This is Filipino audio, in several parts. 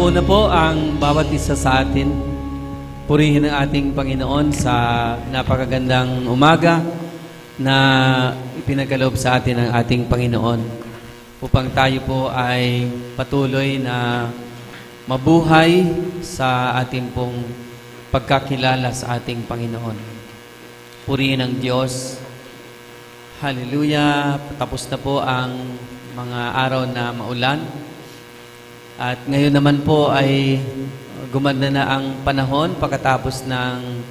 Mauna po ang bawat isa sa atin. Purihin ang ating Panginoon sa napakagandang umaga na ipinagkaloob sa atin ng ating Panginoon upang tayo po ay patuloy na mabuhay sa ating pong pagkakilala sa ating Panginoon. Purihin ang Diyos. Hallelujah! Tapos na po ang mga araw na maulan. At ngayon naman po ay gumanda na ang panahon pagkatapos ng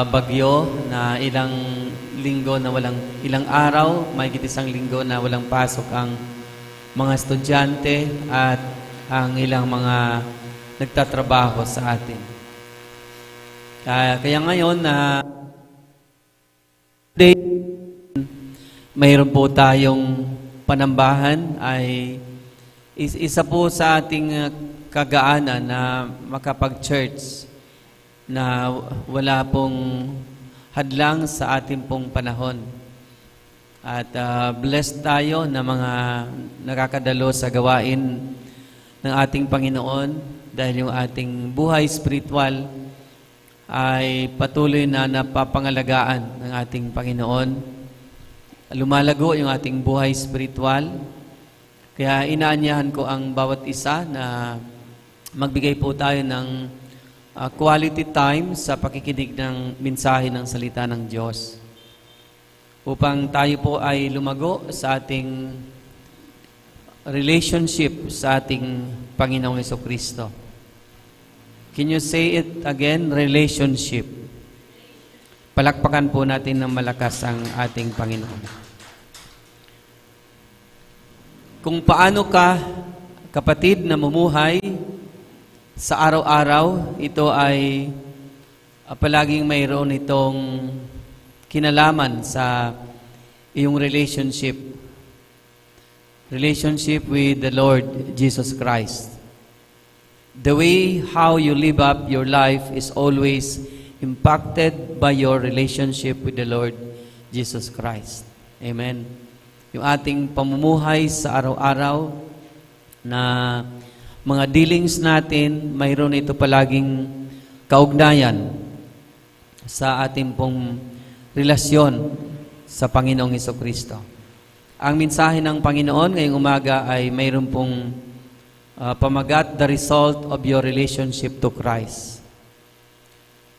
bagyo na ilang araw, mahigit isang linggo na walang pasok ang mga estudyante at ang ilang mga nagtatrabaho sa atin. Kaya ngayon na mayroon po tayong panambahan ay isa po sa ating kagaanan na makapag-church na wala pong hadlang sa ating pong panahon. At blessed tayo na mga nakakadalo sa gawain ng ating Panginoon dahil yung ating buhay spiritual ay patuloy na napapangalagaan ng ating Panginoon. Lumalago yung ating buhay spiritual. Kaya inaanyahan ko ang bawat isa na magbigay po tayo ng quality time sa pakikinig ng mensahe ng salita ng Diyos. Upang tayo po ay lumago sa ating relationship sa ating Panginoong Jesucristo. Can you say it again? Relationship. Palakpakan po natin ng malakas ang ating Panginoon. Kung paano ka, kapatid, na mumuhay sa araw-araw, ito ay palaging mayroon itong kinalaman sa iyong relationship with the Lord Jesus Christ. The way how you live up your life is always impacted by your relationship with the Lord Jesus Christ. Amen. Yung ating pamumuhay sa araw-araw na mga dealings natin, mayroon ito palaging kaugnayan sa ating pong relasyon sa Panginoong Jesucristo. Ang mensahe ng Panginoon ngayong umaga ay mayroon pong pamagat, the result of your relationship to Christ.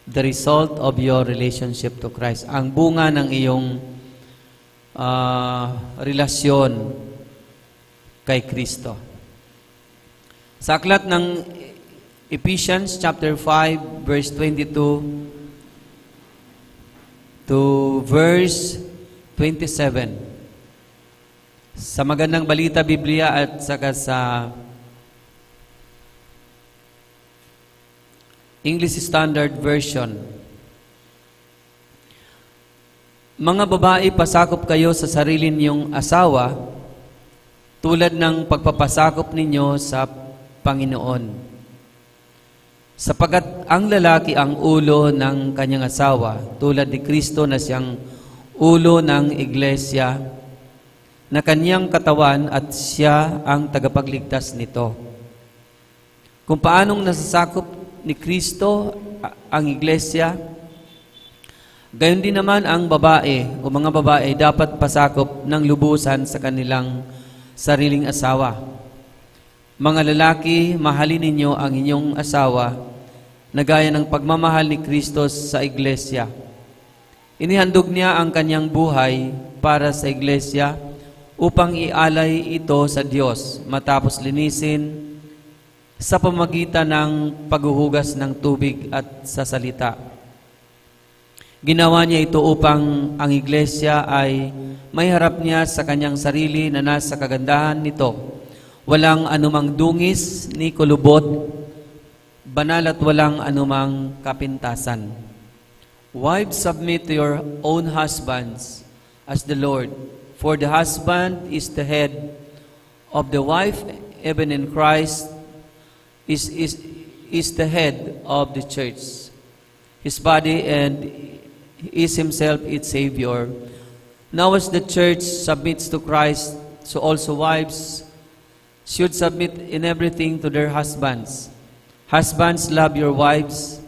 The result of your relationship to Christ. Ang bunga ng iyong relasyon kay Kristo. Sa aklat ng Ephesians chapter 5 verse 22 to verse 27. Sa Magandang Balita Biblia at saka sa English Standard Version. Mga babae, pasakop kayo sa sarili ninyong asawa tulad ng pagpapasakop ninyo sa Panginoon. Sapagat ang lalaki ang ulo ng kanyang asawa, tulad ni Kristo na siyang ulo ng iglesia, na kanyang katawan at siya ang tagapagligtas nito. Kung paanong nasasakop ni Kristo ang iglesia, gayon din naman ang babae o mga babae dapat pasakop ng lubusan sa kanilang sariling asawa. Mga lalaki, mahalin ninyo ang inyong asawa na gaya ng pagmamahal ni Kristo sa iglesia. Inihandog niya ang kanyang buhay para sa iglesia upang ialay ito sa Diyos matapos linisin sa pamagitan ng paghuhugas ng tubig at sa salita. Ginawa niya ito upang ang iglesia ay may harap niya sa kanyang sarili na nasa kagandahan nito. Walang anumang dungis ni kulubot, banal at walang anumang kapintasan. Wives, submit to your own husbands as the Lord. For the husband is the head of the wife, even in Christ is the head of the church, his body, and is himself its Savior. Now as the church submits to Christ, so also wives should submit in everything to their husbands. Husbands, love your wives,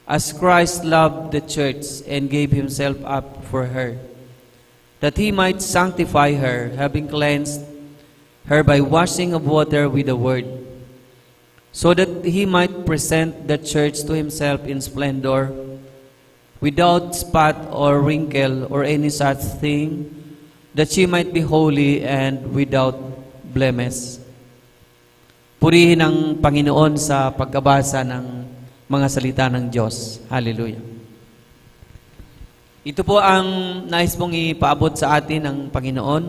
as Christ loved the church and gave himself up for her, that he might sanctify her, having cleansed her by washing of water with the word, so that he might present the church to himself in splendor, without spot or wrinkle or any such thing, that she might be holy and without blemish. Purihin ang Panginoon sa pagkabasa ng mga salita ng Diyos. Hallelujah. Ito po ang nais pong ipaabot sa atin ng Panginoon,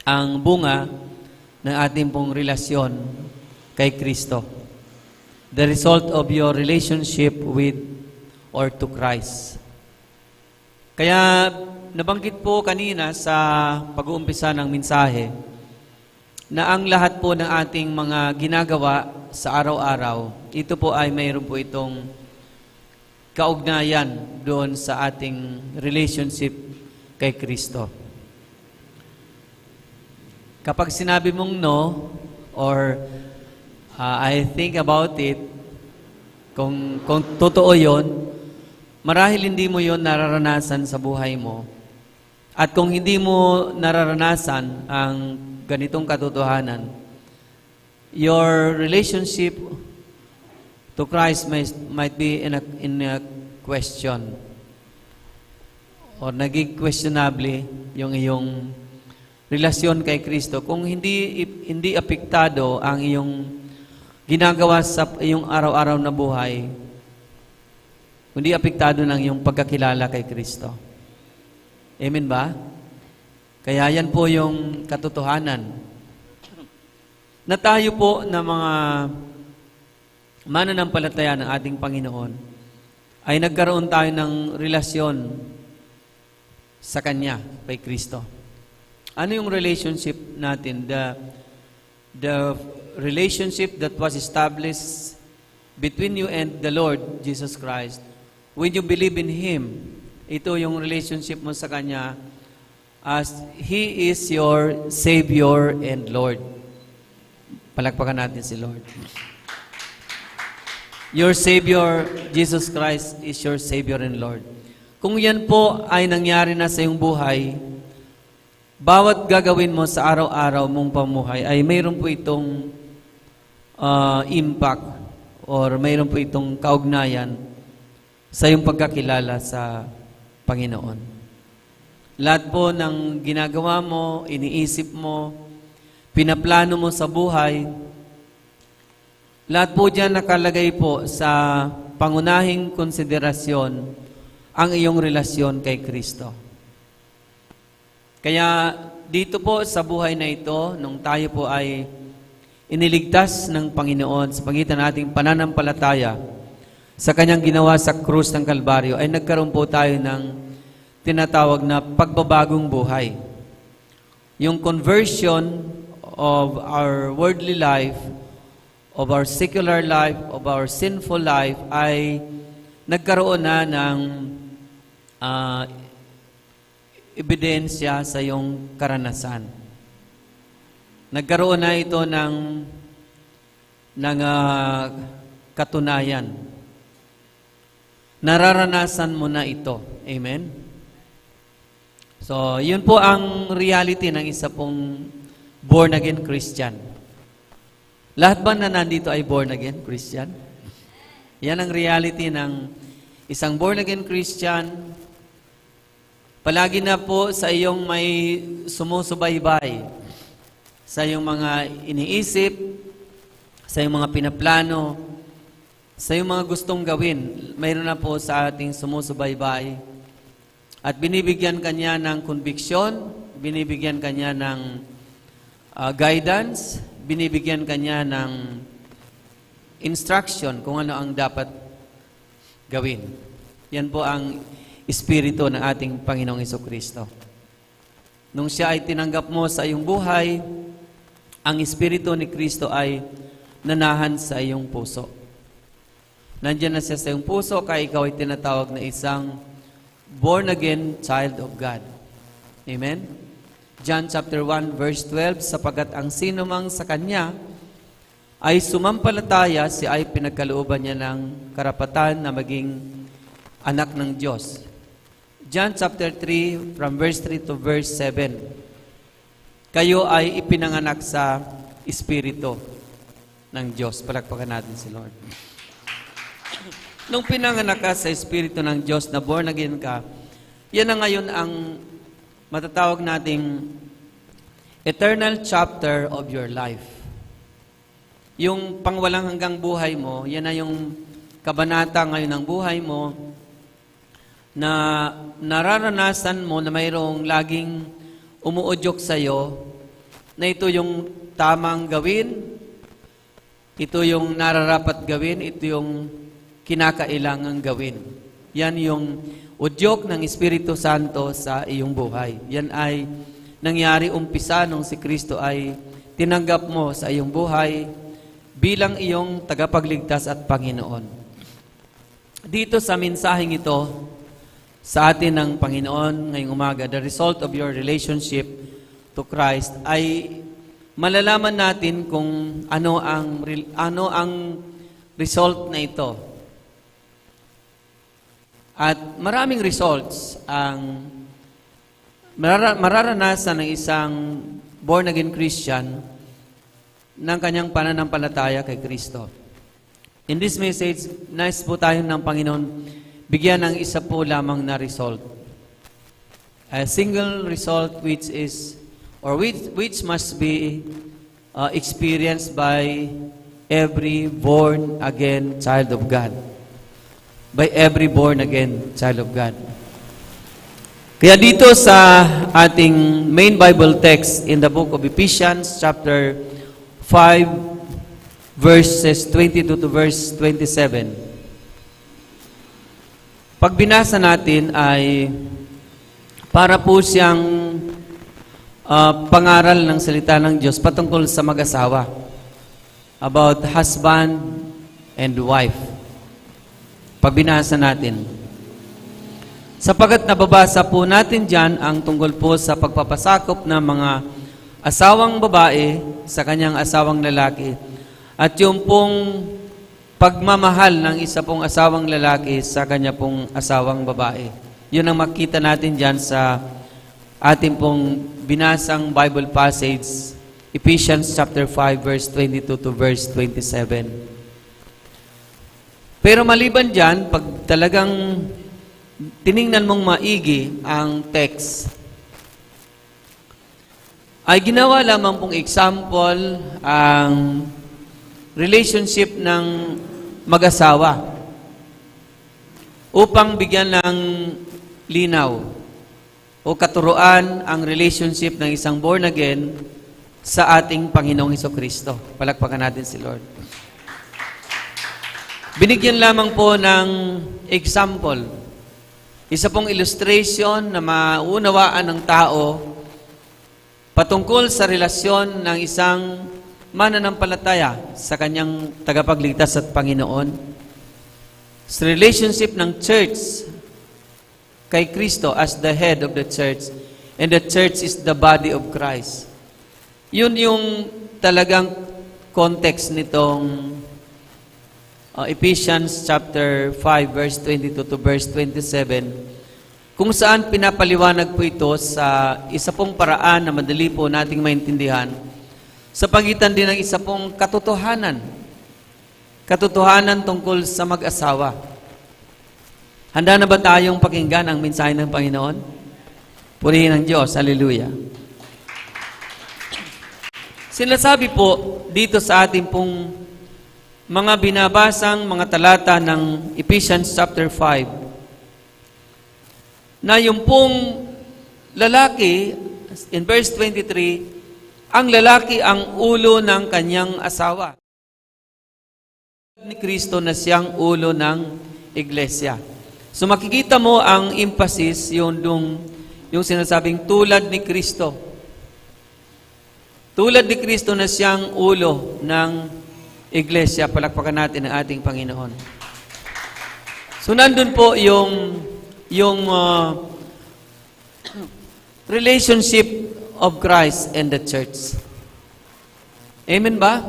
ang bunga ng ating pong relasyon kay Kristo. The result of your relationship with or to Christ. Kaya nabanggit po kanina sa pag-uumpisa ng mensahe na ang lahat po ng ating mga ginagawa sa araw-araw, ito po ay mayroon po itong kaugnayan doon sa ating relationship kay Kristo. Kapag sinabi mong no, or I think about it, kung totoo yon, marahil hindi mo yon nararanasan sa buhay mo. At kung hindi mo nararanasan ang ganitong katotohanan, your relationship to Christ might be in a question, or naging questionable yung iyong relasyon kay Kristo kung hindi apektado ang iyong ginagawa sa iyong araw-araw na buhay, kundi apektado ng iyong pagkakilala kay Kristo. Amen ba? Kaya yan po yung katotohanan na tayo po na mga mananampalataya ng ating Panginoon ay nagkaroon tayo ng relasyon sa Kanya, kay Kristo. Ano yung relationship natin? The relationship that was established between you and the Lord Jesus Christ. When you believe in Him, ito yung relationship mo sa Kanya as He is your Savior and Lord. Palakpakan natin si Lord. Your Savior, Jesus Christ, is your Savior and Lord. Kung yan po ay nangyari na sa iyong buhay, bawat gagawin mo sa araw-araw mong pamuhay ay mayroon po itong impact or mayroon po itong kaugnayan sa iyong pagkakilala sa Panginoon. Lahat po ng ginagawa mo, iniisip mo, pinaplano mo sa buhay, lahat po dyan nakalagay po sa pangunahing konsiderasyon ang iyong relasyon kay Kristo. Kaya dito po sa buhay na ito, nung tayo po ay iniligtas ng Panginoon sa pagitan nating pananampalataya sa Kanyang ginawa sa krus ng Kalbaryo, ay nagkaroon po tayo ng tinatawag na pagbabagong buhay. Yung conversion of our worldly life, of our secular life, of our sinful life, ay nagkaroon na ng ebidensya sa iyong karanasan. Nagkaroon na ito ng katunayan. Nararanasan mo na ito. Amen? So, yun po ang reality ng isa pong born-again Christian. Lahat ba na nandito ay born-again Christian? Yan ang reality ng isang born-again Christian. Palagi na po sa iyong may sumusubaybay, sa iyong mga iniisip, sa iyong mga pinaplano, sa iyong mga gustong gawin, mayroon na po sa ating sumusubaybay. At binibigyan kanya ng conviction, binibigyan kanya ng guidance, binibigyan kanya ng instruction kung ano ang dapat gawin. Yan po ang espiritu ng ating Panginoong Jesucristo. Nung siya ay tinanggap mo sa iyong buhay, ang espiritu ni Kristo ay nanahan sa iyong puso. Nandiyan na siya sa iyong puso, kaya ikaw ay tinatawag na isang born-again child of God. Amen? John chapter 1 verse 12, sapagkat ang sinumang sa Kanya ay sumampalataya, siya ay pinagkalooban niya ng karapatan na maging anak ng Diyos. John chapter 3 from verse 3 to verse 7. Kayo ay ipinanganak sa Espiritu ng Diyos. Palakpakan natin si Lord. Nung pinanganak ka sa Espiritu ng Diyos, na born again ka, yan na ngayon ang matatawag nating eternal chapter of your life. Yung pangwalang hanggang buhay mo, yan na yung kabanata ngayon ng buhay mo na nararanasan mo na mayroong laging umuudyok sa'yo na ito yung tamang gawin, ito yung nararapat gawin, ito yung kinakailangang gawin. Yan yung udyok ng Espiritu Santo sa iyong buhay. Yan ay nangyari umpisa nung si Kristo ay tinanggap mo sa iyong buhay bilang iyong tagapagligtas at Panginoon. Dito sa mensaheng ito, sa atin ng Panginoon ngayong umaga, the result of your relationship to Christ, ay malalaman natin kung ano ang result na ito. At maraming results ang mararanasan ng isang born-again Christian ng kanyang pananampalataya kay Kristo. In this message, nais po tayo ng Panginoon bigyan ng isa po lamang na result. A single result which must be experienced by every born-again child of God. By every born-again child of God. Kaya dito sa ating main Bible text in the book of Ephesians, chapter 5, verses 22 to verse 27. Pag binasa natin ay para po siyang pangaral ng salita ng Diyos patungkol sa mag-asawa. About husband and wife. Pagbinasa natin. Sapagkat nababasa po natin dyan ang tungkol po sa pagpapasakop ng mga asawang babae sa kanyang asawang lalaki at yung pong pagmamahal ng isa pong asawang lalaki sa kanya pong asawang babae. Yun ang makita natin dyan sa ating pong binasang Bible passage, Ephesians chapter 5 verse 22 to verse 27. Pero maliban dyan, pag talagang tiningnan mong maigi ang text, ay ginawa lamang pong example ang relationship ng mag-asawa upang bigyan ng linaw o katuruan ang relationship ng isang born again sa ating Panginoong Hesukristo. Palakpakan natin si Lord. Binigyan lamang po ng example. Isa pong illustration na maunawaan ng tao patungkol sa relasyon ng isang mananampalataya sa kanyang tagapagligtas at Panginoon. Sa relationship ng church kay Kristo as the head of the church, and the church is the body of Christ. Yun yung talagang context nitong Ephesians chapter 5 verse 22 to verse 27, kung saan pinapaliwanag po ito sa isa pong paraan na madali po nating maintindihan sa pagitan din ng isa pong katotohanan tungkol sa mag-asawa. Handa na ba tayong pakinggan ang mensahe ng Panginoon? Purihin ang Diyos. Hallelujah. Sinasabi po dito sa ating pong mga binabasang mga talata ng Ephesians chapter 5 na yung pong lalaki, in verse 23, ang lalaki ang ulo ng kanyang asawa. Ni Kristo na siyang ulo ng iglesia. So makikita mo ang emphasis yung sinasabing tulad ni Kristo. Tulad ni Kristo na siyang ulo ng iglesia. Palakpakan natin ang ating Panginoon. So nandun po yung relationship of Christ and the church. Amen ba?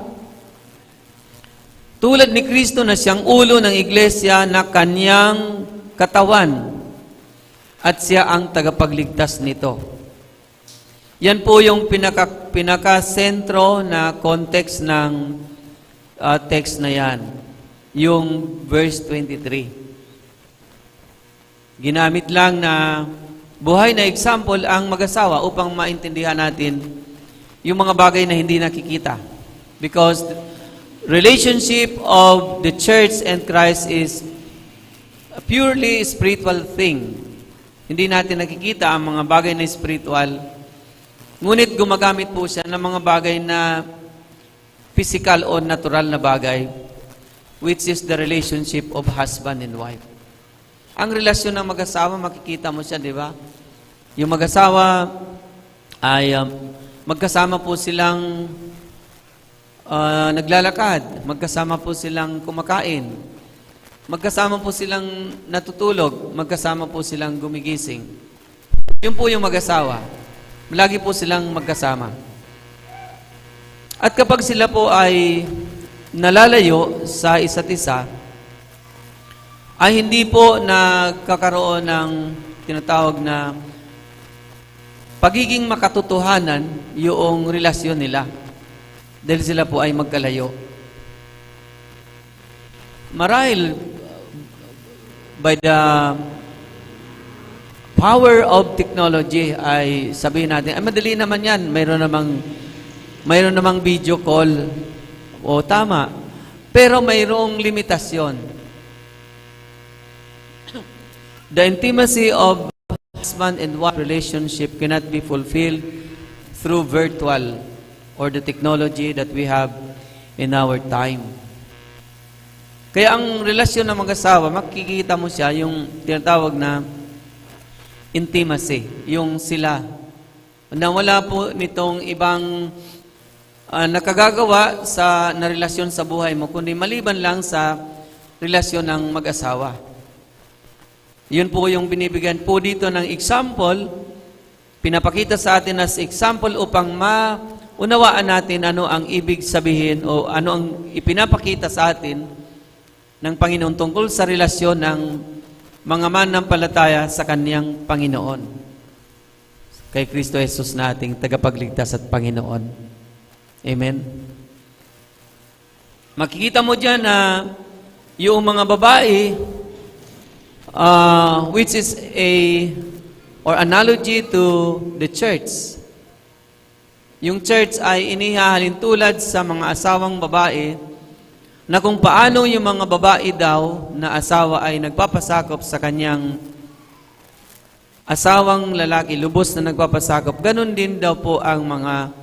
Tulad ni Kristo na siyang ulo ng iglesia na kanyang katawan at siya ang tagapagligtas nito. Yan po yung pinaka-sentro na context ng text na yan. Yung verse 23. Ginamit lang na buhay na example ang mag-asawa upang maintindihan natin yung mga bagay na hindi nakikita. Because relationship of the church and Christ is a purely spiritual thing. Hindi natin nakikita ang mga bagay na spiritual. Ngunit gumagamit po siya ng mga bagay na physical o natural na bagay, which is the relationship of husband and wife. Ang relasyon ng mag-asawa, makikita mo siya, di ba? Yung mag-asawa ay magkasama po silang naglalakad, magkasama po silang kumakain, magkasama po silang natutulog, magkasama po silang gumigising. Yun po yung mag-asawa. Lagi po silang magkasama. At kapag sila po ay nalalayo sa isa't isa, ay hindi po nagkakaroon ng tinatawag na pagiging makatotohanan yung relasyon nila. Dahil sila po ay magkalayo. Marahil, by the power of technology, ay sabihin natin, ay madali naman yan, mayroon namang video call. O tama. Pero mayroong limitasyon. The intimacy of husband and wife relationship cannot be fulfilled through virtual or the technology that we have in our time. Kaya ang relasyon ng mag-asawa, makikita mo siya, yung tinatawag na intimacy, yung sila. Na wala po nitong ibang nakagagawa na relasyon sa buhay mo, kundi maliban lang sa relasyon ng mag-asawa. Yun po yung binibigyan po dito ng example, pinapakita sa atin as example upang maunawaan natin ano ang ibig sabihin o ano ang ipinapakita sa atin ng Panginoon tungkol sa relasyon ng mga manampalataya sa Kanyang Panginoon. Kay Kristo Jesus na ating tagapagligtas at Panginoon. Amen? Makikita mo dyan na yung mga babae, which is or analogy to the church. Yung church ay inihahalin tulad sa mga asawang babae na kung paano yung mga babae daw na asawa ay nagpapasakop sa kanyang asawang lalaki, lubos na nagpapasakop, ganun din daw po ang mga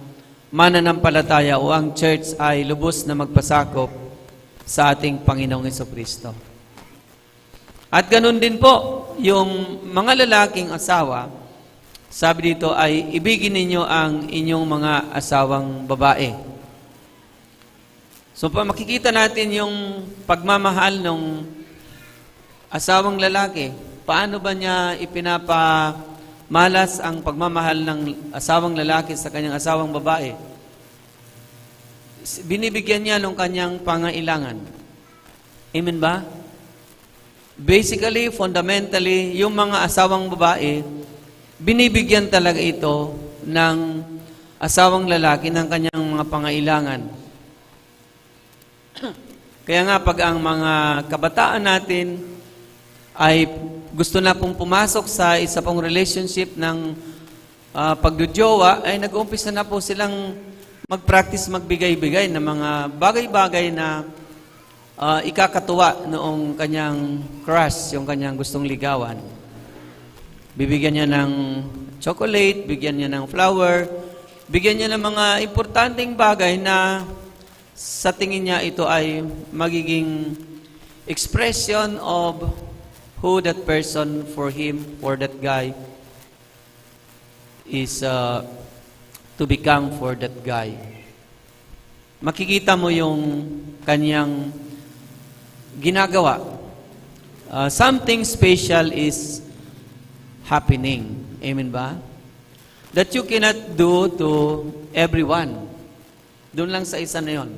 mananampalataya o ang church ay lubos na magpasakop sa ating Panginoong Jesucristo. At ganun din po, yung mga lalaking asawa, sabi dito ay ibigin ninyo ang inyong mga asawang babae. So makikita natin yung pagmamahal ng asawang lalaki. Paano ba niya ipinapamalas ang pagmamahal ng asawang lalaki sa kanyang asawang babae? Binibigyan niya ng kanyang pangailangan. Amen ba? Basically, fundamentally, yung mga asawang babae, binibigyan talaga ito ng asawang lalaki ng kanyang mga pangailangan. Kaya nga, pag ang mga kabataan natin ay gusto na pong pumasok sa isa pong relationship ng pagdujowa, ay nag-uumpisa na po silang mag-practice, magbigay-bigay ng mga bagay-bagay na ikakatuwa noong kanyang crush, yung kanyang gustong ligawan. Bibigyan niya ng chocolate, bigyan niya ng flower, bigyan niya ng mga importanteng bagay na sa tingin niya ito ay magiging expression of who that person for him, for that guy, is to become for that guy. Makikita mo yung kanyang ginagawa. Something special is happening. Amen ba? that you cannot do to everyone. Doon lang sa isa na yon.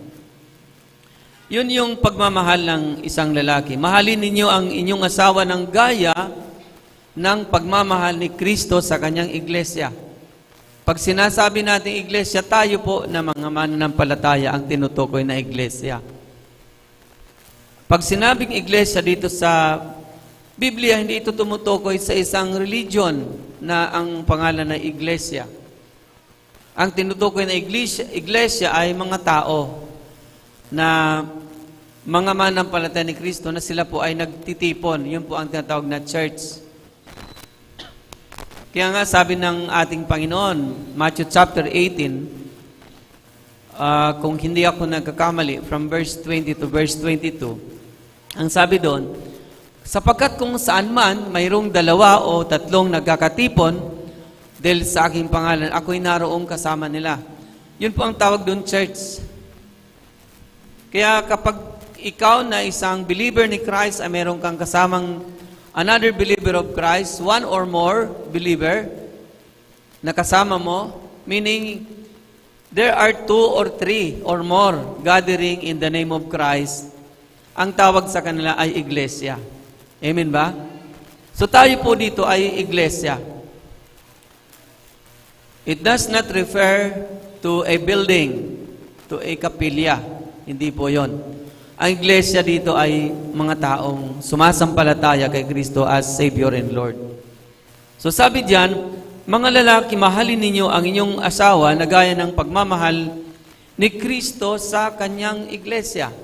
Yun yung pagmamahal ng isang lalaki. Mahalin ninyo ang inyong asawa ng gaya ng pagmamahal ni Kristo sa kanyang iglesia. Pag sinasabi natin iglesia, tayo po na mga mananampalataya ang tinutukoy na iglesia. Pag sinabing iglesia dito sa Biblia, hindi ito tumutukoy sa isang religion na ang pangalan na iglesia. Ang tinutukoy na iglesia ay mga tao na mga mananampalataya ni Kristo na sila po ay nagtitipon. Yun po ang tinatawag na church. Kaya nga sabi ng ating Panginoon, Matthew chapter 18, kung hindi ako nagkakamali, from verse 20 to verse 22, ang sabi doon, sapagkat kung saan man mayroong 2 o 3 nagkakatipon, dahil sa aking pangalan, ako'y naroong kasama nila. Yun po ang tawag doon, church. Kaya kapag ikaw na isang believer ni Christ ay meron kang kasamang another believer of Christ, one or more believer na kasama mo, meaning there are 2 or 3 or more gathering in the name of Christ, ang tawag sa kanila ay iglesia. Amen ba? So tayo po dito ay iglesia. It does not refer to a building, to a kapilya. Hindi po yon. Ang iglesia dito ay mga taong sumasampalataya kay Kristo as Savior and Lord. So sabi diyan, mga lalaki, mahalin ninyo ang inyong asawa na gaya ng pagmamahal ni Kristo sa kanyang iglesia.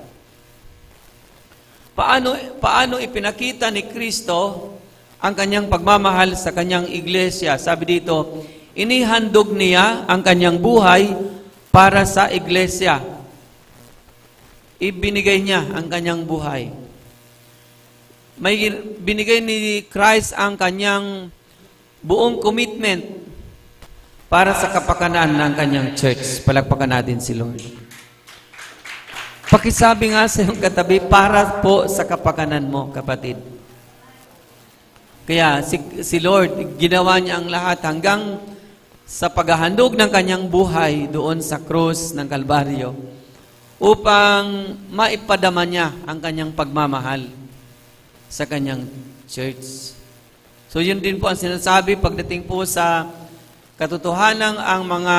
Paano ipinakita ni Kristo ang kanyang pagmamahal sa kanyang iglesia? Sabi dito, inihandog niya ang kanyang buhay para sa iglesia. Ibinigay niya ang kanyang buhay. May binigay ni Christ ang kanyang buong commitment para sa kapakanan ng kanyang church. Palakpakan natin si Lord. Pakisabi nga sa iyong katabi, para po sa kapakanan mo, kapatid. Kaya si Lord, ginawa niya ang lahat hanggang sa paghahandog ng kanyang buhay doon sa krus ng Kalbaryo upang maipadama niya ang kanyang pagmamahal sa kanyang church. So yun din po ang sinasabi pagdating po sa katotohanan, ang mga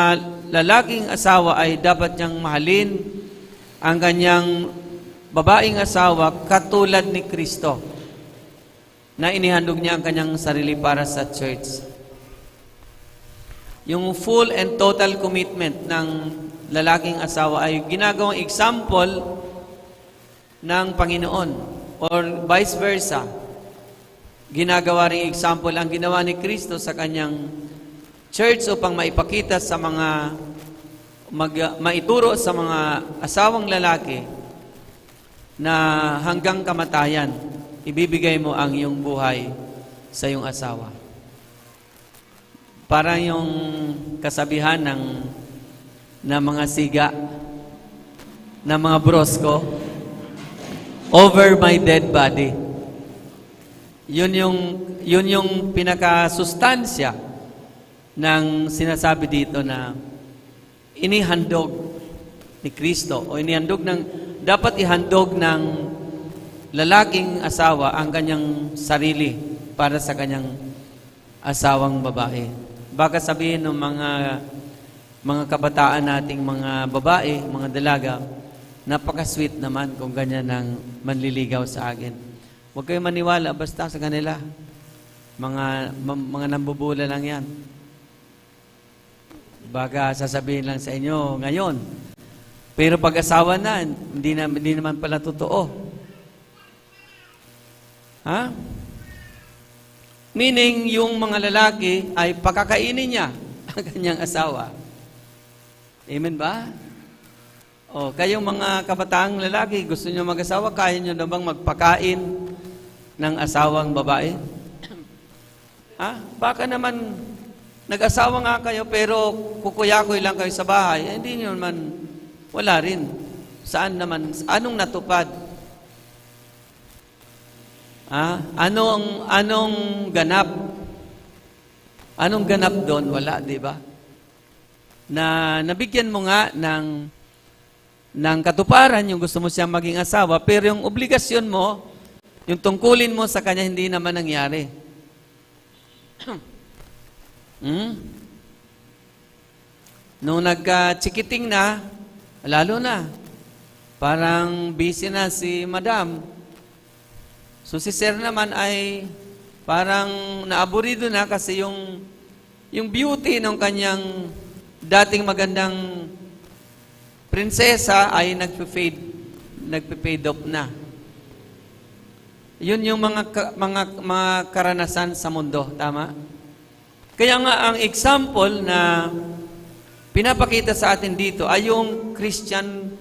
lalaking asawa ay dapat niyang mahalin ang kanyang babaeng asawa katulad ni Kristo na inihandog niya ang kanyang sarili para sa church. Yung full and total commitment ng lalaking asawa ay ginagawang example ng Panginoon or vice versa. Ginagawa ring example ang ginawa ni Kristo sa kanyang church upang maipakita sa mga maituro sa mga asawang lalaki na hanggang kamatayan ibibigay mo ang iyong buhay sa iyong asawa. Parang yung kasabihan ng mga siga, ng mga brosko, over my dead body. Yun yung pinakasustansya ng sinasabi dito na inihandog ni Kristo o dapat ihandog ng lalaking asawa ang kanyang sarili para sa kanyang asawang babae. Baka sabihin ng mga kabataan nating mga babae, mga dalaga, napaka-sweet naman kung ganyan ang manliligaw sa akin. Huwag kayong maniwala basta sa kanila. Mga nambubula lang yan. Baka sasabihin lang sa inyo ngayon. Pero pag asawa na, hindi naman pala totoo. Ha? Meaning, yung mga lalaki ay pakakainin niya ang kanyang asawa. Amen ba? O, kayong mga kabataang lalaki, gusto niyo mag-asawa, kaya niyo na bang magpakain ng asawang babae? Ha? Baka naman, nag-asawa nga kayo, pero kukuyakoy lang kayo sa bahay, hindi niyo naman, wala rin. Saan naman, anong natupad? Ha? Anong ganap? Anong ganap doon? Wala, di ba? Na nabigyan mo nga ng katuparan, yung gusto mo siyang maging asawa, pero yung obligasyon mo, yung tungkulin mo sa kanya, hindi naman nangyari. Nung nagka-chikiting na, lalo na, parang busy na si madam. So si sir naman ay parang naaburido na kasi yung beauty ng kanyang dating magandang prinsesa ay nagpe-fade off na. Yun yung mga karanasan sa mundo, tama? Kaya nga ang example na pinapakita sa atin dito ay yung Christian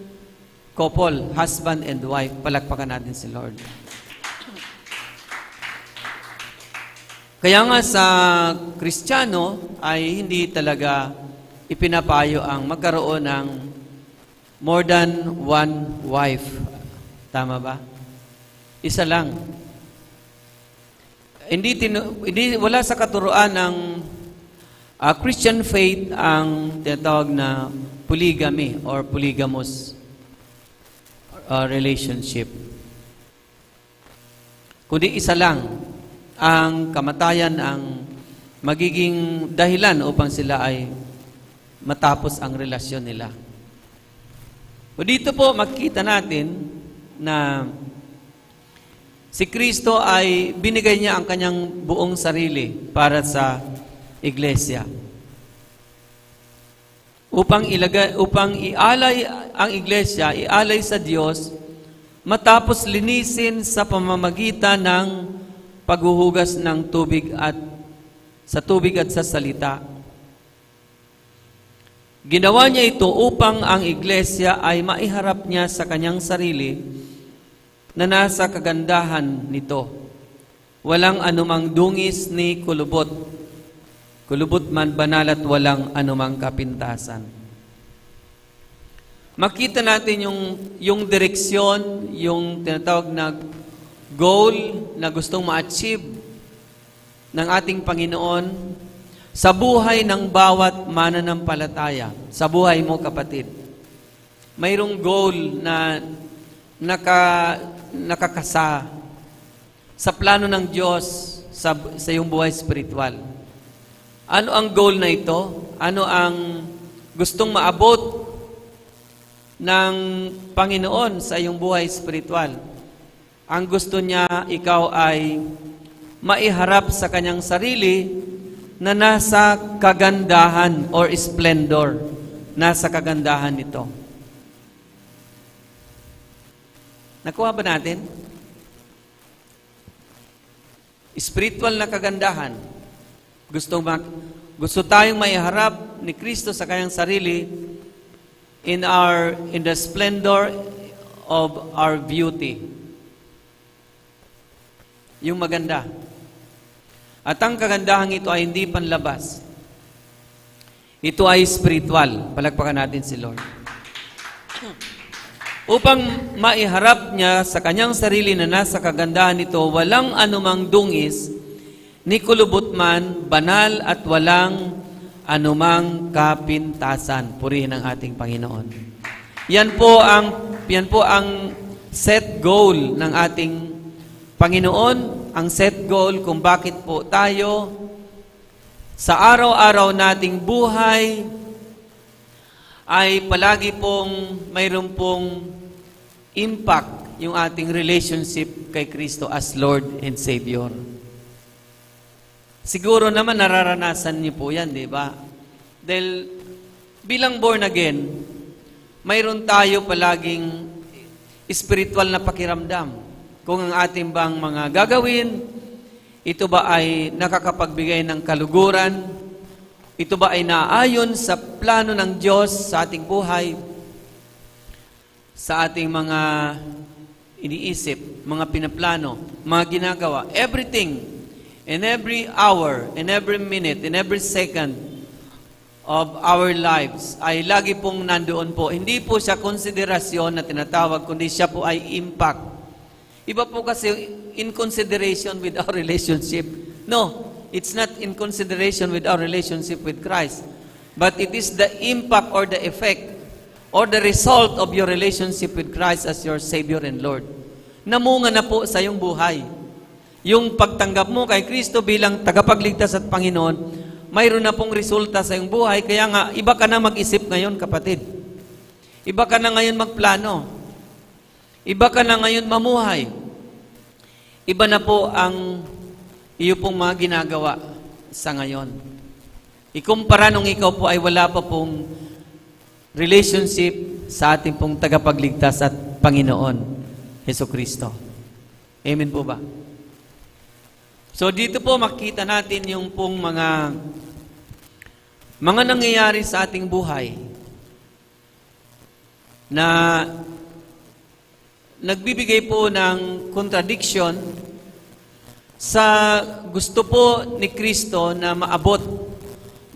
couple, husband and wife. Palakpakan natin si Lord. Kaya nga sa Kristiyano ay hindi talaga ipinapayo ang magkaroon ng more than one wife. Tama ba? Isa lang. Wala sa katuruan ng Christian faith ang tinatawag na polygamy or polygamous relationship. Kundi isa lang ang kamatayan ang magiging dahilan upang sila ay matapos ang relasyon nila. O dito po makikita natin na si Kristo ay binigay niya ang kanyang buong sarili para sa iglesia. Upang ialay ang iglesia, ialay sa Diyos, matapos linisin sa pamamagitan ng paghuhugas ng tubig at sa salita. Ginawa niya ito upang ang iglesia ay maiharap niya sa kanyang sarili na nasa kagandahan nito. Walang anumang dungis ni kulubot. Kulubot man banal at walang anumang kapintasan. Makita natin yung direksyon, yung tinatawag na goal na gustong ma-achieve ng ating Panginoon sa buhay ng bawat mananampalataya. Sa buhay mo, kapatid. Mayroong goal na nakakasa sa plano ng Diyos sa iyong buhay spiritual. Ano ang goal na ito? Ano ang gustong maabot ng Panginoon sa iyong buhay spiritual? Ang gusto niya, ikaw ay maiharap sa kanyang sarili na nasa kagandahan or splendor. Nasa kagandahan nito. Nakuha ba natin? Spiritual na kagandahan. Gusto tayong maiharap ni Kristo sa kanyang sarili in the splendor of our beauty. Yung maganda. At ang kagandahan ito ay hindi panlabas. Ito ay spiritual. Palakpakan natin si Lord. Upang maiharap niya sa kanyang sarili na nasa kagandahan nito, walang anumang dungis, ni kulubot man, banal at walang anumang kapintasan. Purihin ang ating Panginoon. Yan po ang set goal ng ating Panginoon, ang set goal kung bakit po tayo sa araw-araw nating buhay ay palagi pong mayroon pong impact yung ating relationship kay Kristo as Lord and Savior. Siguro naman nararanasan niyo po yan, di ba? Dahil bilang born again, mayroon tayo palaging spiritual na pakiramdam. Kung ang ating bang mga gagawin, ito ba ay nakakapagbigay ng kaluguran? Ito ba ay naayon sa plano ng Diyos sa ating buhay? Sa ating mga iniisip, mga pinaplano, mga ginagawa. Everything, in every hour, in every minute, in every second of our lives ay lagi pong nandoon po. Hindi po siya konsiderasyon na tinatawag, kundi siya po ay impact. Iba po kasi in consideration with our relationship. No, it's not in consideration with our relationship with Christ, but it is the impact or the effect or the result of your relationship with Christ as your Savior and Lord. Namunga na po sa iyong buhay. Yung pagtanggap mo kay Kristo bilang tagapagligtas at Panginoon, mayroon na pong resulta sa iyong buhay. Kaya nga, iba ka na mag-isip ngayon, kapatid. Iba ka na ngayon magplano. Iba ka na ngayon mamuhay. Iba na po ang iyo pong mga ginagawa sa ngayon. Ikumpara nung ikaw po ay wala pa pong relationship sa ating pong tagapagligtas at Panginoon, Hesus Kristo. Amen po ba? So dito po makita natin yung pong mga nangyayari sa ating buhay na nagbibigay po ng contradiction sa gusto po ni Kristo na maabot,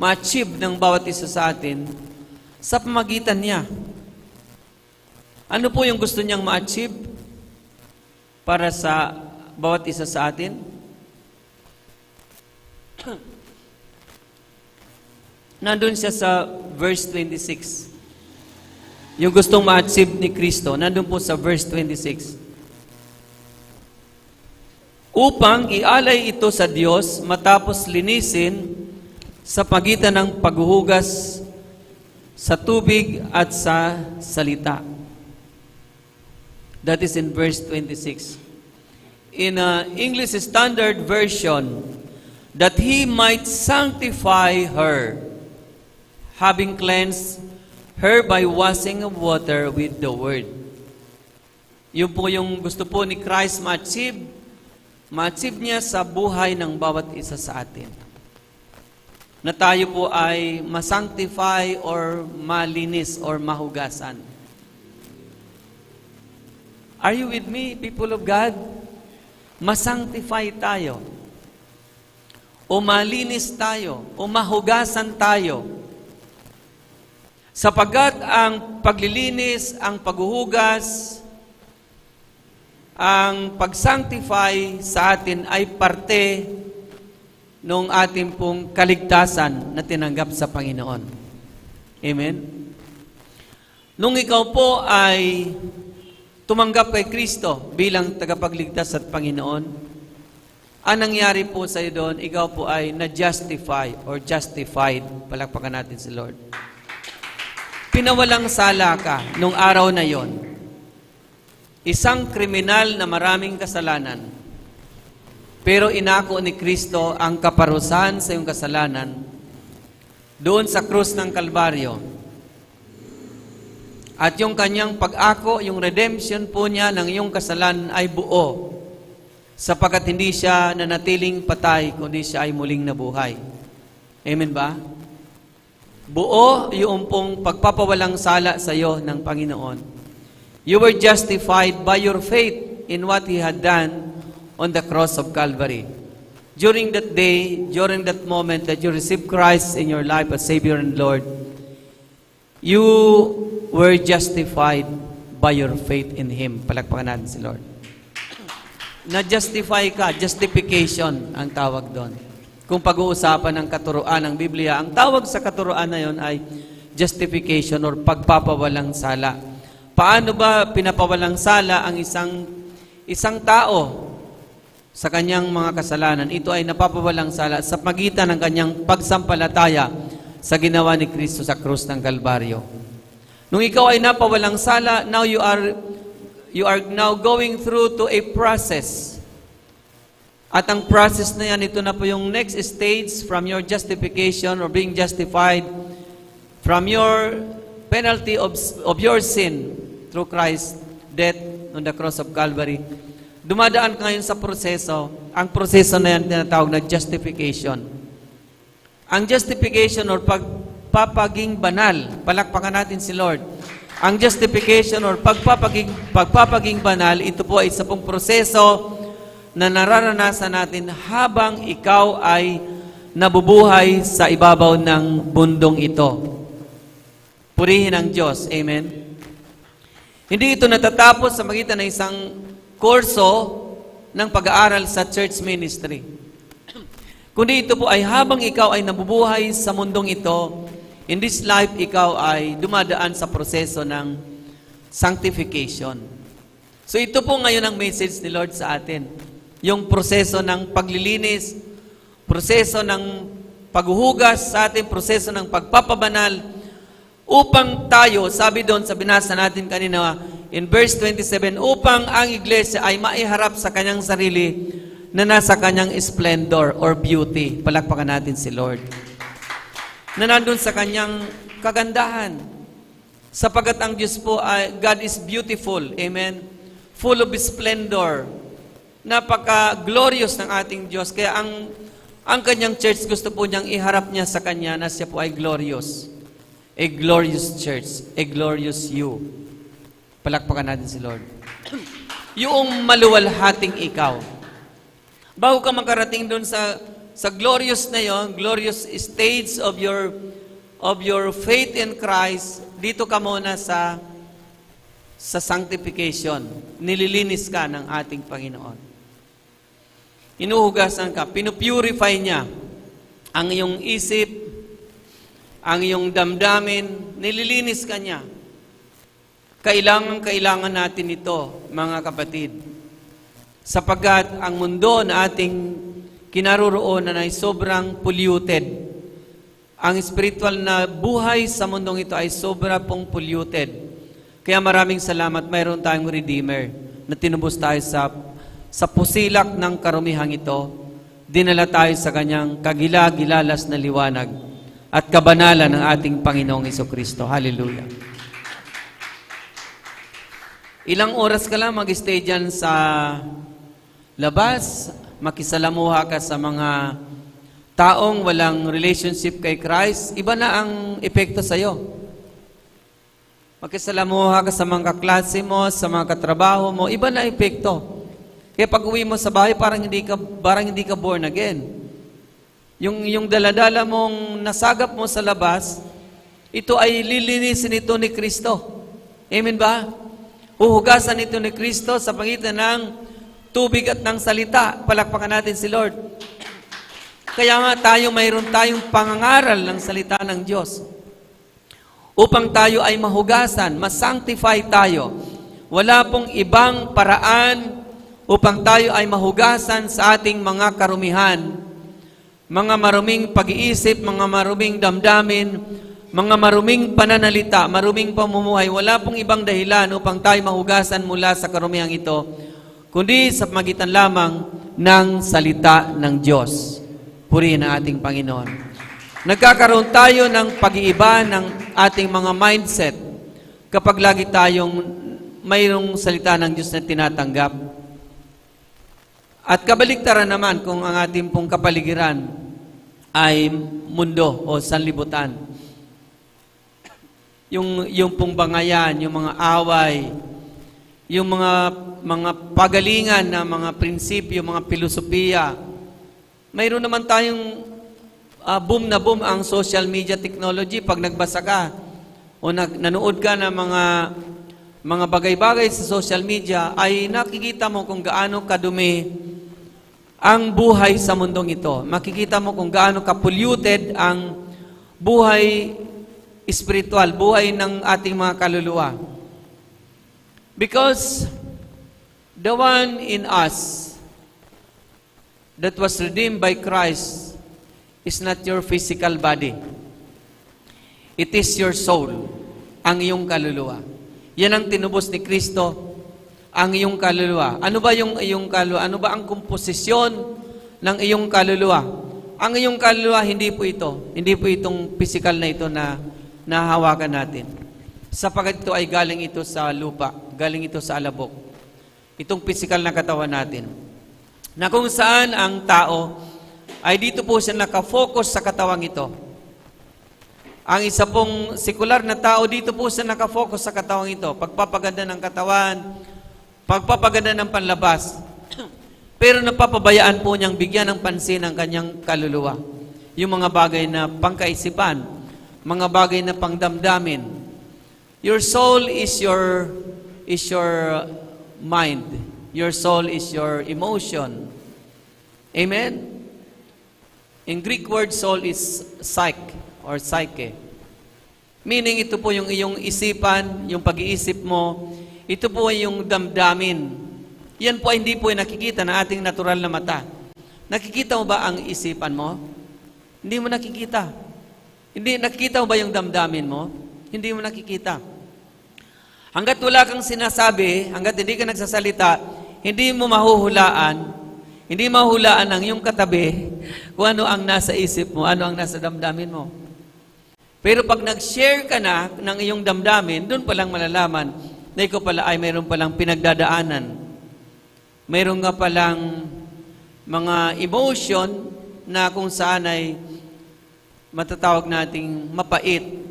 ma-achieve ng bawat isa sa atin sa pamagitan niya. Ano po yung gusto niyang ma-achieve para sa bawat isa sa atin? Nandun siya sa verse 26. Yung gustong ma-achieve ni Kristo, nandun po sa verse 26. Upang ialay ito sa Diyos matapos linisin sa pagitan ng paghuhugas sa tubig at sa salita. That is in verse 26. In English Standard Version, that He might sanctify her, having cleansed her by washing of water with the word. Yun po yung gusto po ni Christ ma-achieve. Ma-achieve niya sa buhay ng bawat isa sa atin. Na tayo po ay masanctify or malinis or mahugasan. Are you with me, people of God? Masanctify tayo. O malinis tayo. O mahugasan tayo. Sapagat ang paglilinis, ang paghuhugas, ang pag-sanctify sa atin ay parte ng ating pong kaligtasan na tinanggap sa Panginoon. Amen? Nung ikaw po ay tumanggap kay Kristo bilang tagapagligtas at Panginoon, ang nangyari po sa iyo doon, ikaw po ay na-justify or justified. Palakpakan natin si Lord. Pinawalang sala ka nung araw na yon. Isang kriminal na maraming kasalanan, pero inako ni Kristo ang kaparusahan sa iyong kasalanan doon sa krus ng Kalbaryo. At yung kanyang pag-ako, yung redemption po niya ng iyong kasalanan ay buo, sapagkat hindi siya nanatiling patay, kundi siya ay muling nabuhay. Amen ba? Buo yung pong pagpapawalang sala sa iyo ng Panginoon. You were justified by your faith in what He had done on the cross of Calvary. During that day, during that moment that you received Christ in your life as Savior and Lord, you were justified by your faith in Him. Palakpakan natin si Lord. Na-justify ka, justification ang tawag doon. Kung pag-uusapan ng katuruan ng Biblia, ang tawag sa katuruan na yon ay justification or pagpapawalang sala. Paano ba pinapawalang sala ang isang tao sa kanyang mga kasalanan? Ito ay napapawalang sala sa pagitan ng kanyang pagsampalataya sa ginawa ni Kristo sa krus ng Kalbaryo. Nung ikaw ay napawalang sala, now you are now going through to a process. At ang process na yan, ito na po yung next stage from your justification or being justified from your penalty of your sin through Christ's death on the cross of Calvary. Dumadaan ka ngayon sa proseso. Ang proseso na yan tinatawag na justification. Ang justification or pagpapaging banal, palakpakan natin si Lord. Ang justification or pagpapaging banal, ito po ay isa pong proseso na nararanasan natin habang ikaw ay nabubuhay sa ibabaw ng bundong ito. Purihin ang Diyos. Amen? Hindi ito natatapos sa magitan ng isang kurso ng pag-aaral sa church ministry. Kundi ito po ay habang ikaw ay nabubuhay sa mundong ito, in this life, ikaw ay dumadaan sa proseso ng sanctification. So ito po ngayon ang message ni Lord sa atin. Yung proseso ng paglilinis, proseso ng paghuhugas sa atin, proseso ng pagpapabanal, upang tayo, sabi doon sa binasa natin kanina, in verse 27, upang ang iglesia ay maiharap sa kanyang sarili na nasa kanyang splendor or beauty. Palakpakan natin si Lord. Na nandun sa kanyang kagandahan. Sapagat ang Diyos po, God is beautiful. Amen? Full of splendor. Napaka-glorious ng ating Diyos. Kaya ang kanyang church, gusto po niyang iharap niya sa kanya na siya po ay glorious. A glorious church. A glorious you. Palakpakan natin si Lord. Yung maluwalhating ikaw. Bago ka makarating doon sa glorious na yon, glorious stage of your faith in Christ, dito ka muna sa sanctification. Nililinis ka ng ating Panginoon. Inuhugasan ka, pinupurify niya ang iyong isip, ang iyong damdamin, nililinis ka niya. Kailangan natin ito, mga kapatid. Sapagkat ang mundo na ating kinaroroonan ay sobrang polluted. Ang spiritual na buhay sa mundong ito ay sobra pong polluted. Kaya maraming salamat, mayroon tayong Redeemer na tinubos tayo sa pusilak ng karumihang ito. Dinala tayo sa kanyang kagila-gilalas na liwanag at kabanalan ng ating Panginoong Jesucristo. Hallelujah. Ilang oras ka lang mag-stay dyan sa labas, makisalamuha ka sa mga taong walang relationship kay Christ, iba na ang epekto sa iyo. Makisalamuha ka sa mga kaklase mo, sa mga katrabaho mo, iba na epekto. Kaya pag uwi mo sa bahay, parang hindi ka born again. Yung daladala mong nasagap mo sa labas, ito ay lilinisin ito ni Kristo. Amen ba? Uhugasan ito ni Kristo sa pagitan ng tubig at ng salita. Palakpakan natin si Lord. Kaya nga mayroon tayong pangangaral ng salita ng Diyos. Upang tayo ay mahugasan, masanctify tayo. Wala pong ibang paraan upang tayo ay mahugasan sa ating mga karumihan. Mga maruming pag-iisip, mga maruming damdamin, mga maruming pananalita, maruming pamumuhay. Wala pong ibang dahilan upang tayo mahugasan mula sa karumihang ito, kundi sa magitan lamang ng salita ng Diyos. Purihin ang ating Panginoon. Nagkakaroon tayo ng pag-iiba ng ating mga mindset kapag lagi tayong mayroong salita ng Diyos na tinatanggap. At kabaliktaran naman kung ang ating pong kapaligiran ay mundo o sanlibutan. Yung pong bangayan, yung mga away, yung mga pagalingan na mga prinsipyo, mga filosofiya. Mayroon naman tayong boom na boom ang social media technology. Pag nagbasa ka o nanood ka ng mga bagay-bagay sa social media, ay nakikita mo kung gaano kadumi ang buhay sa mundong ito. Makikita mo kung gaano ka-polluted ang buhay spiritual, buhay ng ating mga kaluluwa. Because the one in us that was redeemed by Christ is not your physical body. It is your soul, ang iyong kaluluwa. Yan ang tinubos ni Kristo, ang iyong kaluluwa. Ano ba yung iyong kaluluwa? Ano ba ang komposisyon ng iyong kaluluwa? Ang iyong kaluluwa, hindi po ito. Hindi po itong physical na ito na nahawakan natin. Sapagat ito ay galing ito sa lupa, galing ito sa alabok. Itong physical na katawan natin. Na kung saan ang tao ay dito po siya nakafocus sa katawang ito. Ang isa pong sekular na tao, dito po siya nakafocus sa katawang ito. Pagpapaganda ng katawan, pagpapaganda ng panlabas. Pero napapabayaan po niyang bigyan ng pansin ang kanyang kaluluwa. Yung mga bagay na pangkaisipan, mga bagay na pangdamdamin. Your soul is your mind. Your soul is your emotion. Amen? In Greek word, soul is psyche or psyche. Meaning, ito po yung iyong isipan, yung pag-iisip mo, ito po yung damdamin. Yan po ay hindi po nakikita ng ating natural na mata. Nakikita mo ba ang isipan mo? Hindi mo nakikita. Hindi nakikita mo ba yung damdamin mo? Hindi mo nakikita. Hanggat wala kang sinasabi, hanggat hindi ka nagsasalita, hindi mo mahuhulaan, hindi mahuhulaan ng iyong katabi kung ano ang nasa isip mo, ano ang nasa damdamin mo. Pero pag nag-share ka na ng iyong damdamin, doon palang malalaman na ikaw pala ay mayroon palang pinagdadaanan. Mayroon nga palang mga emotion na kung saan ay matatawag nating mapait.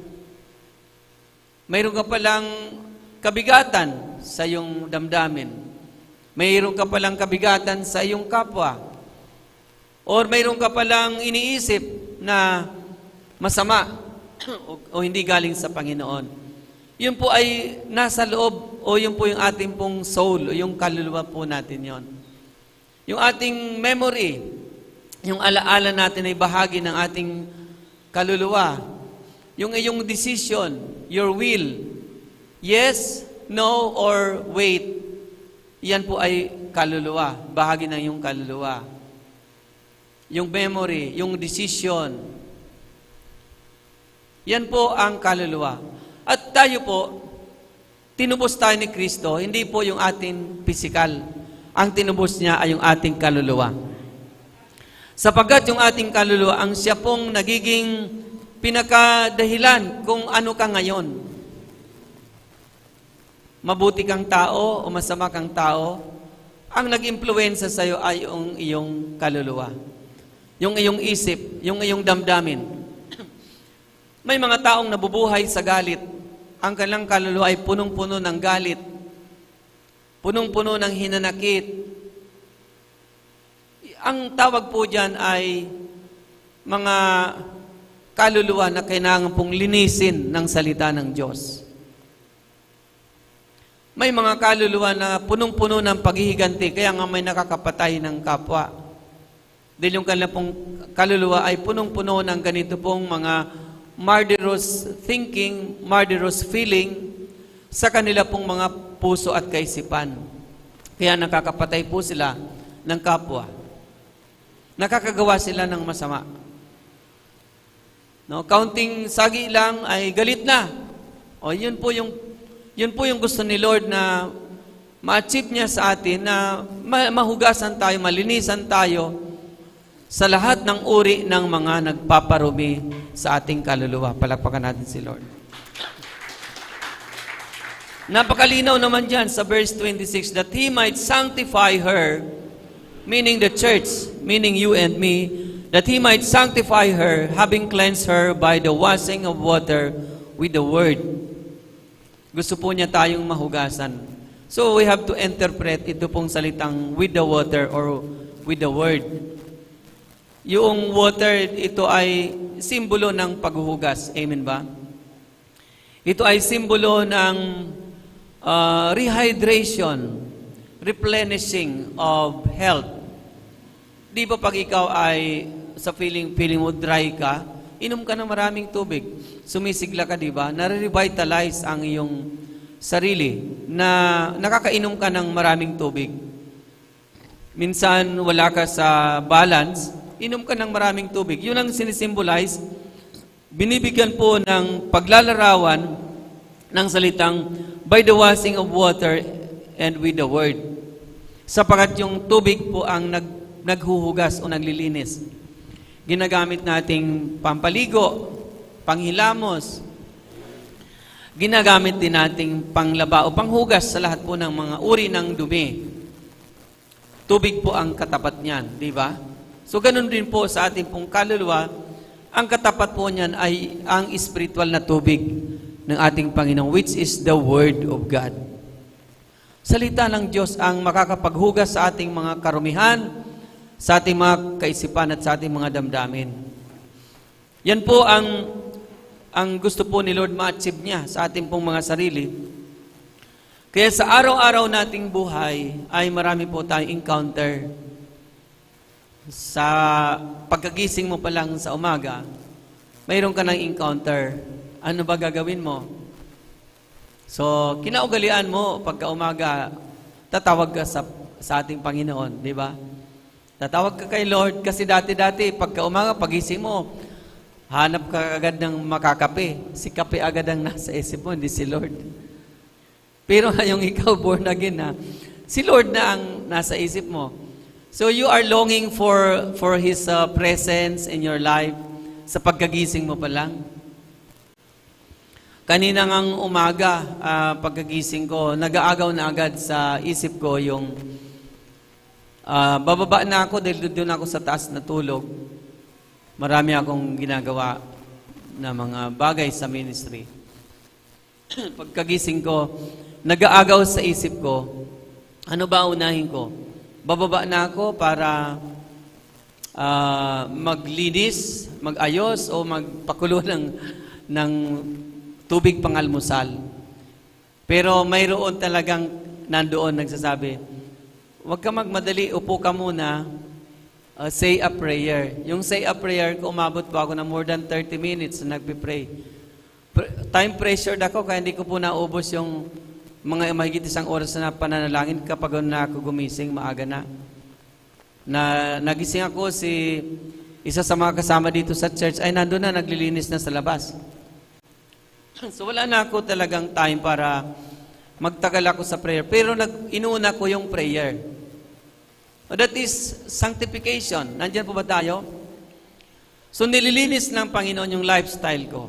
Mayroon ka palang kabigatan sa iyong damdamin. Mayroon ka palang kabigatan sa iyong kapwa. Or mayroon ka palang iniisip na masama o hindi galing sa Panginoon. Yun po ay nasa loob o yun po yung ating pong soul o yung kaluluwa po natin yon. Yung ating memory, yung alaala natin ay bahagi ng ating kaluluwa. Yung iyong decision, your will, yes, no, or wait, yan po ay kaluluwa, bahagi ng iyong kaluluwa. Yung memory, yung decision, yan po ang kaluluwa. At tayo po, tinubos tayo ni Kristo, hindi po yung ating physical. Ang tinubos niya ay yung ating kaluluwa. Sapagkat yung ating kaluluwa, ang siya pong nagiging pinakadahilan kung ano ka ngayon. Mabuti kang tao o masama kang tao, ang nag-impluwensya sa iyo ay yung iyong kaluluwa. Yung iyong isip, yung iyong damdamin. May mga taong nabubuhay sa galit. Ang kanilang kaluluwa ay punong-puno ng galit. Punong-puno ng hinanakit. Ang tawag po dyan ay mga kaluluwa na kailangan pong linisin ng salita ng Diyos. May mga kaluluwa na punong-puno ng paghihiganti, kaya nga may nakakapatay ng kapwa. Dahil yung kanilang pong kaluluwa ay punong-puno ng ganito pong mga murderous thinking, murderous feeling sa kanila pong mga puso at kaisipan. Kaya nakakapatay po sila ng kapwa. Nakakagawa sila ng masama. No, kaunting sagi lang ay galit na. O yun po yung gusto ni Lord na ma-achieve niya sa atin na mahugasan tayo, malinisan tayo sa lahat ng uri ng mga nagpaparumi sa ating kaluluwa. Palakpakan natin si Lord. Napakalinaw naman dyan sa verse 26, that He might sanctify her, meaning the church, meaning you and me, that He might sanctify her, having cleansed her by the washing of water with the word. Gusto po niya tayong mahugasan. So we have to interpret ito pong salitang with the water or with the word. Yung water, ito ay simbolo ng paghuhugas. Amen ba? Ito ay simbolo ng rehydration, replenishing of health. Di ba pag ikaw ay sa feeling mo dry ka, inom ka ng maraming tubig. Sumisigla ka, di ba? Nare-revitalize ang iyong sarili na nakakainom ka ng maraming tubig. Minsan wala ka sa balance, inom ka ng maraming tubig. Yun ang sinisimbolize. Binibigyan po ng paglalarawan ng salitang by the washing of water and with the word. Sapagat yung tubig po ang naghuhugas o naglilinis. Ginagamit nating pampaligo, panghilamos, ginagamit din nating panglaba o panghugas sa lahat po ng mga uri ng dumi. Tubig po ang katapat niyan, di ba? So ganun din po sa ating pong kaluluwa, ang katapat po niyan ay ang spiritual na tubig ng ating Panginoon, which is the Word of God. Salita ng Diyos ang makakapaghugas sa ating mga karumihan, sa ating mga kaisipan at sa ating mga damdamin. Yan po ang gusto po ni Lord ma-achieve niya sa ating pong mga sarili. Kaya sa araw-araw nating buhay ay marami po tayong encounter. sa pagkagising mo pa lang sa umaga, mayroon ka ng encounter. Ano ba gagawin mo? So, kinaugalian mo pagka umaga, tatawag ka sa ating Panginoon, di ba? Tatawag ka kay Lord kasi dati-dati, pagka umaga, pagising mo, hanap ka agad ng makakape. Si kape agad ang nasa isip mo, hindi si Lord. Pero ngayong ikaw, born again na, si Lord na ang nasa isip mo. So you are longing for His presence in your life sa pagkagising mo pa lang. Kanina ngang umaga, pagkagising ko, nag-aagaw na agad sa isip ko yung bababa na ako dahil doon ako sa taas natulog. Marami akong ginagawa na mga bagay sa ministry. Pagkagising ko, nag-aagaw sa isip ko, ano ba unahin ko? Bababa na ako para maglinis, magayos, o magpakulo ng tubig pangalmusal. Pero mayroon talagang nandoon nagsasabi, huwag ka magmadali, upo ka muna, say a prayer. Yung say a prayer ko, umabot pa ako na more than 30 minutes na nagpipray. Time pressured ako, kaya hindi ko po naubos yung mga mahigit isang oras na pananalangin kapag na ako gumising, maaga na. Nagising ako, isa sa mga kasama dito sa church, ay nandun na, naglilinis na sa labas. So wala na ako talagang time para magtagal ako sa prayer. Pero inuna ko yung prayer. That is sanctification. Nandiyan po ba tayo? So nililinis ng Panginoon yung lifestyle ko.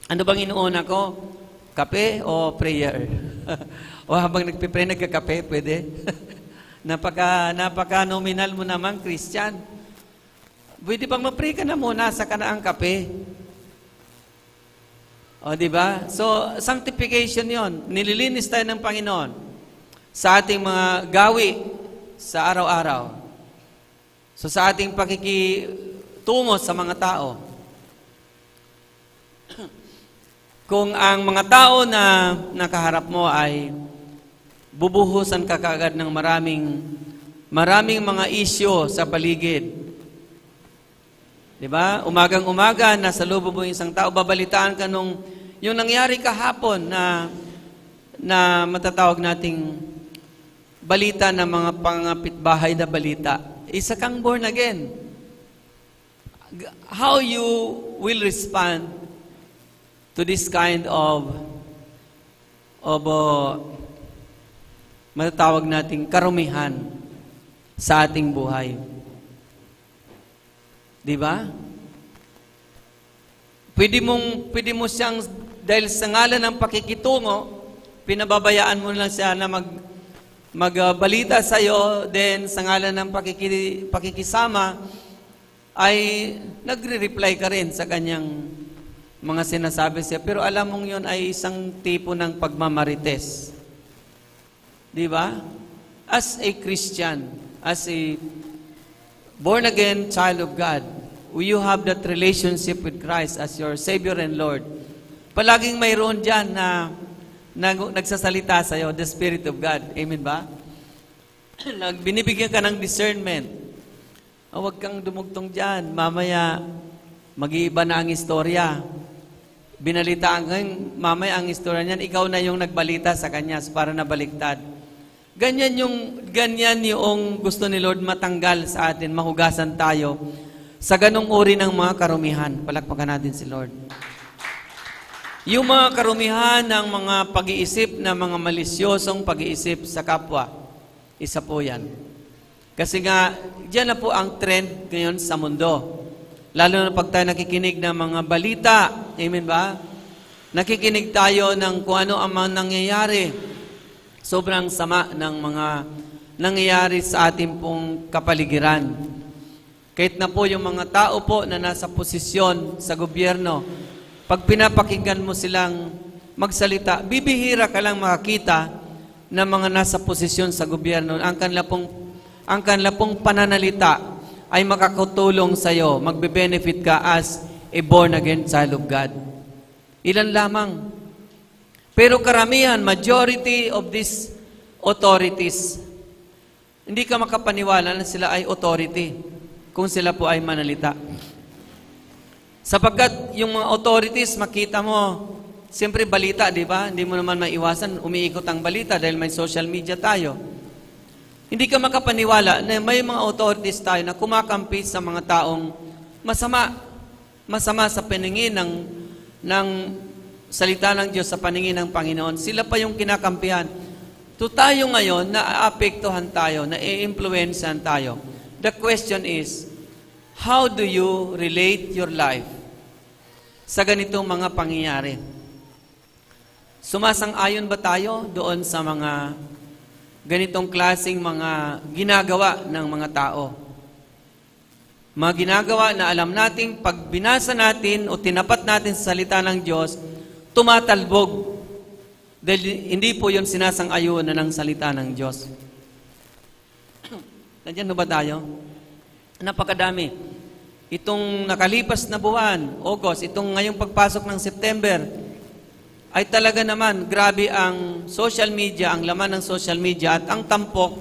Ano bang inuuna ko? Kape o prayer? O habang nagpipray, nagkakape, pwede? Napaka-nominal mo naman, Christian. Pwede bang mag-pray ka na muna sa kanaang kape? O, di ba? So, sanctification yon. Nililinis tayo ng Panginoon sa ating mga gawi sa araw-araw. So, sa ating pakikitungo sa mga tao. Kung ang mga tao na nakaharap mo ay bubuhusan ka kaagad ng maraming mga isyo sa paligid. Di ba? Umagang-umaga, nasa loob mo isang tao, babalitaan ka yung nangyari kahapon na matatawag nating balita ng mga pangapitbahay na balita. Isa kang born again. How you will respond to this kind of matatawag nating karumihan sa ating buhay. Di ba? Pwede mo siyang, dahil sa ngalan ng pakikitungo, pinababayaan mo lang siya na magbalita sa iyo, then sa ngalan ng pakikisama, ay nagre-reply ka rin sa kanyang mga sinasabi siya. Pero alam mong yun ay isang tipo ng pagmamarites. Di ba? As a Christian, as a born-again child of God, you have that relationship with Christ as your Savior and Lord. Palaging mayroon dyan na nagsasalita sa iyo, the Spirit of God. Amen ba? Binibigyan ka ng discernment. Huwag kang dumugtong dyan. Mamaya, mag-iiba na ang istorya. Binalitaan ka, mamaya ang istorya niyan, ikaw na yung nagbalita sa kanya para nabaliktad. Ganyan yung gusto ni Lord matanggal sa atin, mahugasan tayo sa ganong uri ng mga karumihan. Palakpakan natin si Lord. Yung mga karumihan ng mga pag-iisip na mga malisyosong pag-iisip sa kapwa, isa po yan. Kasi nga, diyan na po ang trend ngayon sa mundo. Lalo na pag tayo nakikinig ng mga balita, amen ba? Nakikinig tayo ng kung ano ang mga nangyayari. Sobrang sama ng mga nangyayari sa ating pong kapaligiran. Kahit na po yung mga tao po na nasa posisyon sa gobyerno, pag pinapakinggan mo silang magsalita, bibihira ka lang makakita ng mga nasa posisyon sa gobyerno. Ang kanila pong pananalita ay makakatulong sa iyo, magbe-benefit ka as a born-again child of God. Ilan lamang. Pero karamihan, majority of these authorities, hindi ka makapaniwala na sila ay authority. kung sila po ay manalita. Sapagkat yung mga authorities, makita mo, siyempre balita, di ba? Hindi mo naman maiwasan, umiikot ang balita dahil may social media tayo. Hindi ka makapaniwala na may mga authorities tayo na kumakampi sa mga taong masama sa paningin ng salita ng Diyos, sa paningin ng Panginoon. Sila pa yung kinakampihan. To tayo ngayon, naaapektuhan tayo, na-i-influencean tayo. The question is, how do you relate your life sa ganitong mga pangyayari? Sumasang-ayon ba tayo doon sa mga ganitong klaseng mga ginagawa ng mga tao? Mga ginagawa na alam nating pag binasa natin o tinapat natin sa salita ng Diyos, tumatalbog. Dahil hindi po yun sinasang-ayunan ng salita ng Diyos. Nandiyan ba tayo? Napakadami. Itong nakalipas na buwan, August, itong ngayong pagpasok ng September, ay talaga naman, grabe ang social media, ang laman ng social media at ang tampok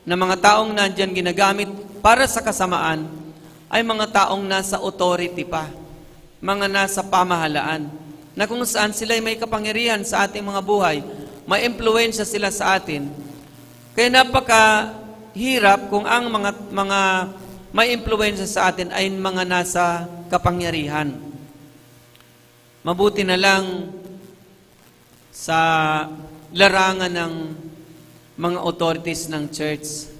na mga taong nandyan ginagamit para sa kasamaan ay mga taong nasa authority pa, mga nasa pamahalaan, na kung saan sila may kapangyarihan sa ating mga buhay, may impluwensya sila sa atin. Kaya napakahirap kung ang mga may impluwensya sa atin ay mga nasa kapangyarihan. Mabuti na lang sa larangan ng mga authorities ng church.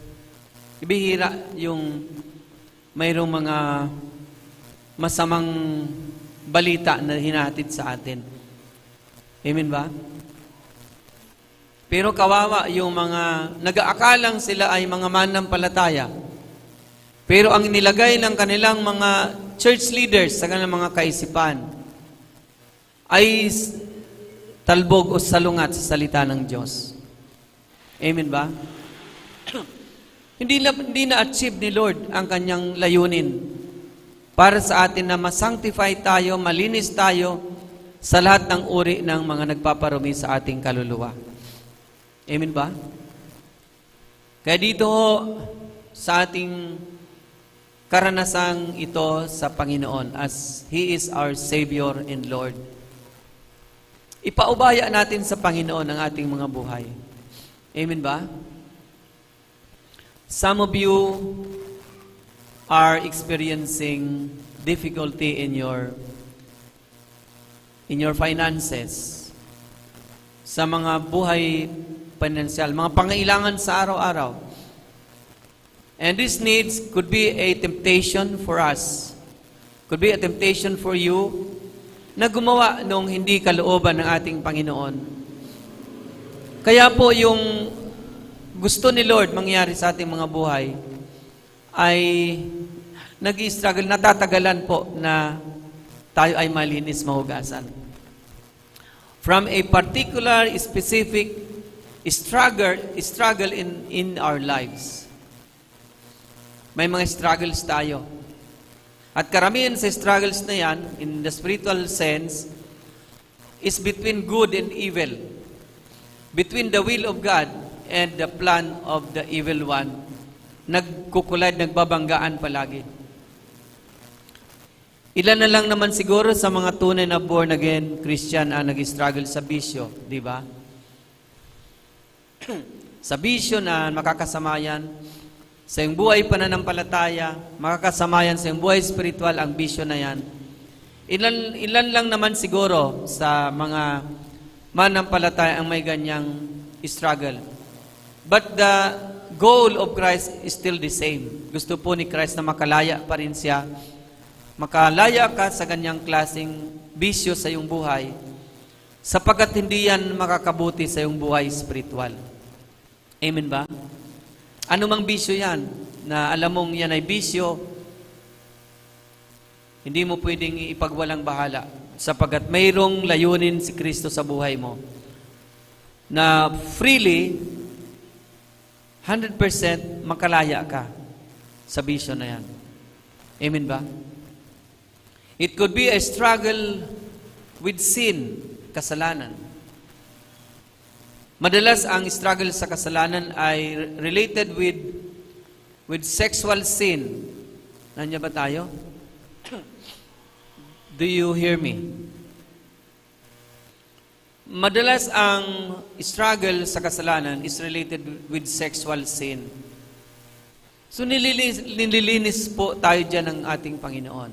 Ibihira yung mayroong mga masamang balita na hinatid sa atin. Amen ba? Pero kawawa yung mga nag-aakalang sila ay mga manampalataya. Pero ang nilagay ng kanilang mga church leaders sa kanilang mga kaisipan ay talbog o salungat sa salita ng Diyos. Amen ba? Hindi na-achieve ni Lord ang kanyang layunin para sa atin na masanctify tayo, malinis tayo sa lahat ng uri ng mga nagpaparumi sa ating kaluluwa. Amen ba? Kaya dito sa ating karanasang ito sa Panginoon as He is our Savior and Lord, ipaubaya natin sa Panginoon ang ating mga buhay. Amen ba? Some of you are experiencing difficulty in your finances, sa mga buhay financial, mga pangailangan sa araw-araw. And these needs could be a temptation for us, could be a temptation for you, na gumawa nung hindi kalooban ng ating Panginoon. Kaya po yung gusto ni Lord mangyari sa ating mga buhay ay nag-i-struggle, natatagalan po na tayo ay malinis, mahugasan. From a particular, specific struggle in our lives. May mga struggles tayo. At karamihan sa struggles na yan, in the spiritual sense, is between good and evil. Between the will of God and the plan of the evil one. Nagkukulad, nagbabanggaan palagi. Ilan na lang naman siguro sa mga tunay na born again Christian ang nag-struggle sa bisyo, di ba? Sa bisyo na makakasamayan, sa iyong buhay pananampalataya, makakasamayan sa iyong buhay spiritual ang bisyo na yan. Ilan lang naman siguro sa mga manampalataya ang may ganyang struggle. But the goal of Christ is still the same. Gusto po ni Christ na makalaya pa rin siya. Makalaya ka sa ganyang klaseng bisyo sa iyong buhay, sapagkat hindi yan makakabuti sa iyong buhay spiritual. Amen ba? Ano mang bisyo yan, na alam mong yan ay bisyo, hindi mo pwedeng ipagwalang bahala, sapagkat mayroong layunin si Kristo sa buhay mo, na freely, 100% makalaya ka sa bisyo na yan. Amen ba? It could be a struggle with sin, kasalanan. Madalas ang struggle sa kasalanan ay related with sexual sin. Nandiyan ba tayo? Do you hear me? Madalas ang struggle sa kasalanan is related with sexual sin. So nililinis po tayo dyan ng ating Panginoon.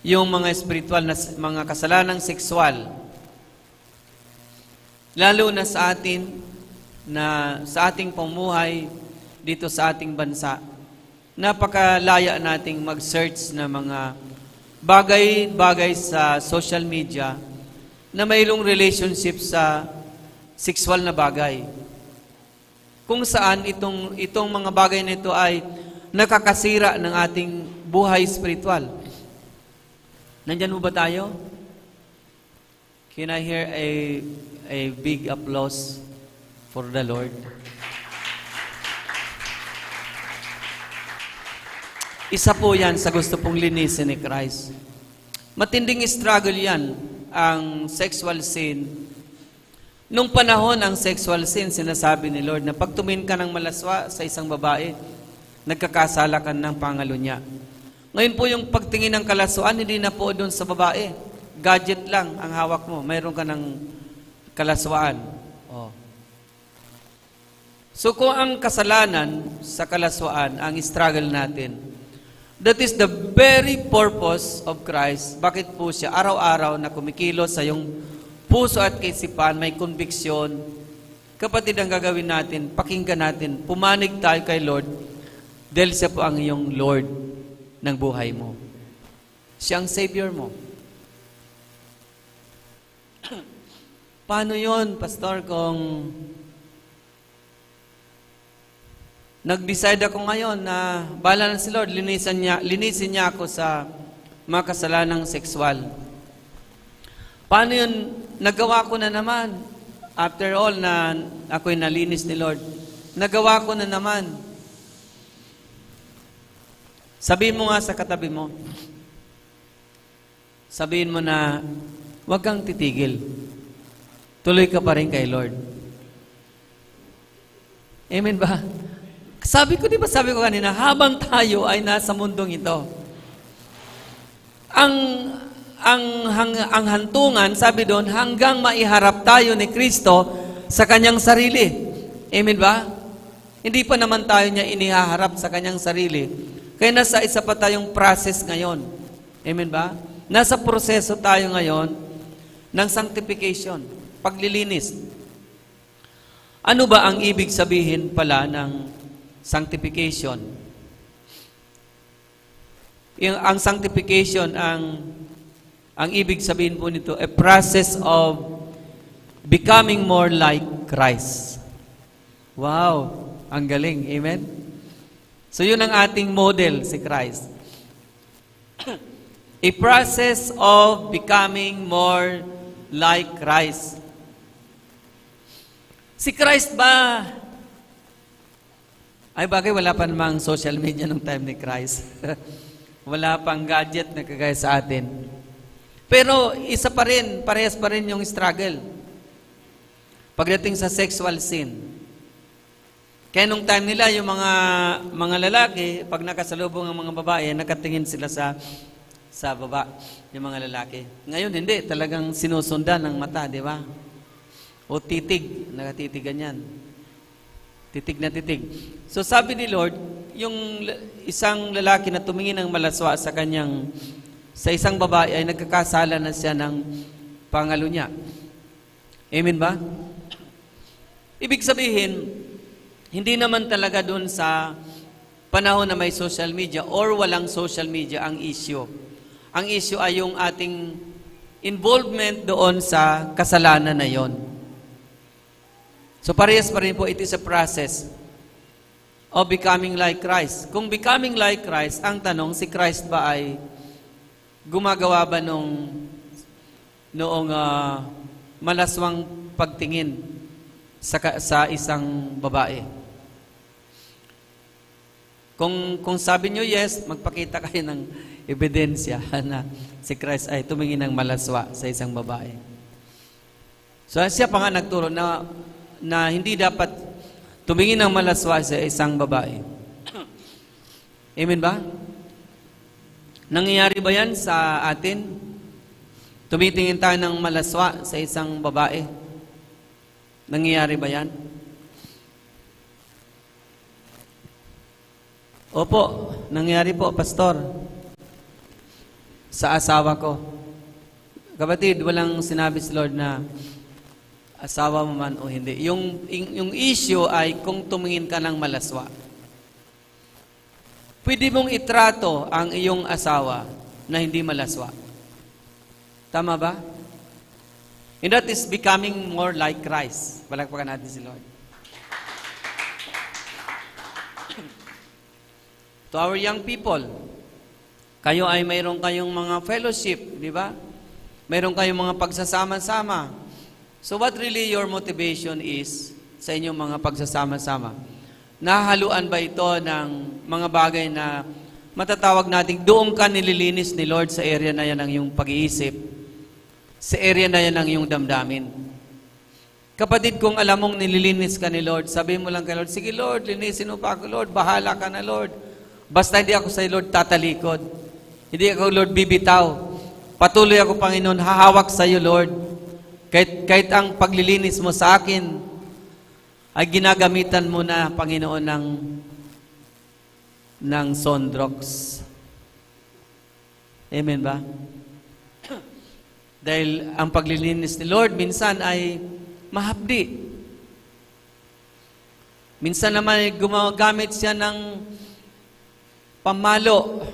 Yung mga spiritual na mga kasalanang sexual, lalo na sa atin, na sa ating pamumuhay dito sa ating bansa, napakalaya nating mag-search na mga bagay-bagay sa social media na mayroong relationship sa sexual na bagay. Kung saan itong mga bagay na ito ay nakakasira ng ating buhay spiritual. Nandyan mo ba tayo? Can I hear a big applause for the Lord? Isa po yan sa gusto pong linisin ni Christ. Matinding struggle yan, ang sexual sin. Nung panahon ng sexual sin, sinasabi ni Lord na pag tumingin ka ng malaswa sa isang babae, nagkakasala ka ng pangalunya. Ngayon po yung pagtingin ng kalaswaan, hindi na po doon sa babae. Gadget lang ang hawak mo. Mayroon ka ng kalaswaan. Oh. So kung ang kasalanan sa kalaswaan, ang struggle natin, that is the very purpose of Christ. Bakit po siya araw-araw na kumikilos sa iyong puso at kaisipan, may conviction. Kapatid, ang gagawin natin, pakinggan natin, pumanig tayo kay Lord dahil siya po ang iyong Lord ng buhay mo. Siya ang Savior mo. Paano yon, Pastor, kung nag-decide ako ngayon na bahala na si Lord, linisin niya ako sa mga kasalanang sexual. Paano yun? Nagawa ko na naman. After all na ako'y nalinis ni Lord, nagawa ko na naman. Sabihin mo nga sa katabi mo, sabihin mo na, huwag kang titigil. Tuloy ka pa rin kay Lord. Amen ba? Sabi ko kanina, habang tayo ay nasa mundong ito, ang hantungan, sabi doon, hanggang maiharap tayo ni Kristo sa kanyang sarili. Amen ba? Hindi pa naman tayo niya inihaharap sa kanyang sarili. Kaya nasa isa pa tayong process ngayon. Amen ba? Nasa proseso tayo ngayon ng sanctification, paglilinis. Ano ba ang ibig sabihin pala ng sanctification? Ang sanctification, ang ibig sabihin po nito, a process of becoming more like Christ. Wow! Ang galing. Amen? So yun ang ating model, si Christ. A process of becoming more like Christ. Si Christ ba, ay bagay wala pa namang social media nung time ni Christ. Wala pang gadget na kagaya sa atin. Pero isa pa rin, parehas pa rin yung struggle. Pagdating sa sexual sin. Kaya nung time nila, yung mga lalaki, pag nakasalubong ang mga babae, nakatingin sila sa baba, yung mga lalaki. Ngayon, hindi. Talagang sinusundan ng mata, di ba? O titig. Nakatitigan yan. Titig na titig. So sabi ni Lord, yung isang lalaki na tumingin ng malaswa sa isang babae ay nagkakasala na siya ng pangalo niya. Amen ba? Ibig sabihin, hindi naman talaga doon sa panahon na may social media or walang social media ang issue. Ang issue ay yung ating involvement doon sa kasalanan na yon. So parehas pa rin po, it is a process of becoming like Christ. Kung becoming like Christ, ang tanong, si Christ ba ay gumagawa ba noong malaswang pagtingin sa isang babae? Kung sabi nyo yes, magpakita kayo ng ebidensya na si Christ ay tumingin ng malaswa sa isang babae. So siya pa nga nagturo na hindi dapat tumingin ng malaswa sa isang babae. Amen ba? Nangyayari ba yan sa atin? Tumitingin tayo ng malaswa sa isang babae. Nangyayari ba yan? Opo, nangyari po, Pastor. Sa asawa ko. Kapatid, walang sinabi si Lord na asawa mo man o hindi. Yung issue ay kung tumingin ka ng malaswa. Pwede mong itrato ang iyong asawa na hindi malaswa. Tama ba? And that is becoming more like Christ. Palakpakan natin si Lord. To our young people, kayo ay mayroon kayong mga fellowship, di ba? Mayroon kayong mga pagsasama-sama. So what really your motivation is sa inyong mga pagsasama-sama? Nahaluan ba ito ng mga bagay na matatawag nating doon ka nililinis ni Lord sa area na yan ng iyong pag-iisip, sa area na yan ng iyong damdamin? Kapatid, kung alam mong nililinis ka ni Lord, sabihin mo lang kay Lord, sige Lord, linisin mo pa ako Lord, bahala ka na Lord. Basta hindi ako sa Lord tatalikod. Hindi ako Lord bibitaw. Patuloy ako Panginoon, hahawak sa iyo Lord. Kahit ang paglilinis mo sa akin ay ginagamitan mo na Panginoon ng Sondrox. Amen ba? Dahil ang paglilinis ni Lord minsan ay mahapdi. Minsan naman ay gumagamit siya ng pamalo.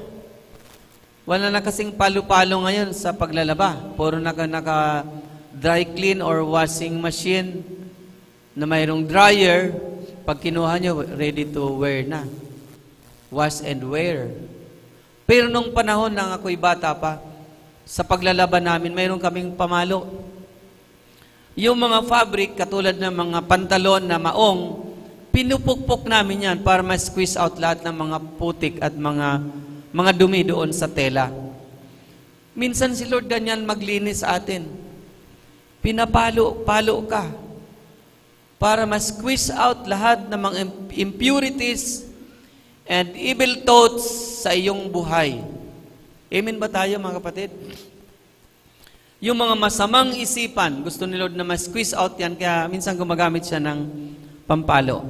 Wala na kasing palo-palo ngayon sa paglalaba. Puro naka dry clean or washing machine na mayroong dryer. Pag kinuha nyo, ready to wear na. Wash and wear. Pero nung panahon nang ako'y bata pa, sa paglalaba namin, mayroon kaming pamalo. Yung mga fabric, katulad ng mga pantalon na maong, pinupukpok namin yan para ma-squeeze out lahat ng mga putik at mga dumi doon sa tela. Minsan si Lord ganyan maglinis sa atin. Pinapalo ka para ma-squeeze out lahat ng mga impurities and evil thoughts sa iyong buhay. Amen ba tayo mga kapatid? Yung mga masamang isipan, gusto ni Lord na ma-squeeze out yan, kaya minsan gumagamit siya ng pampalo.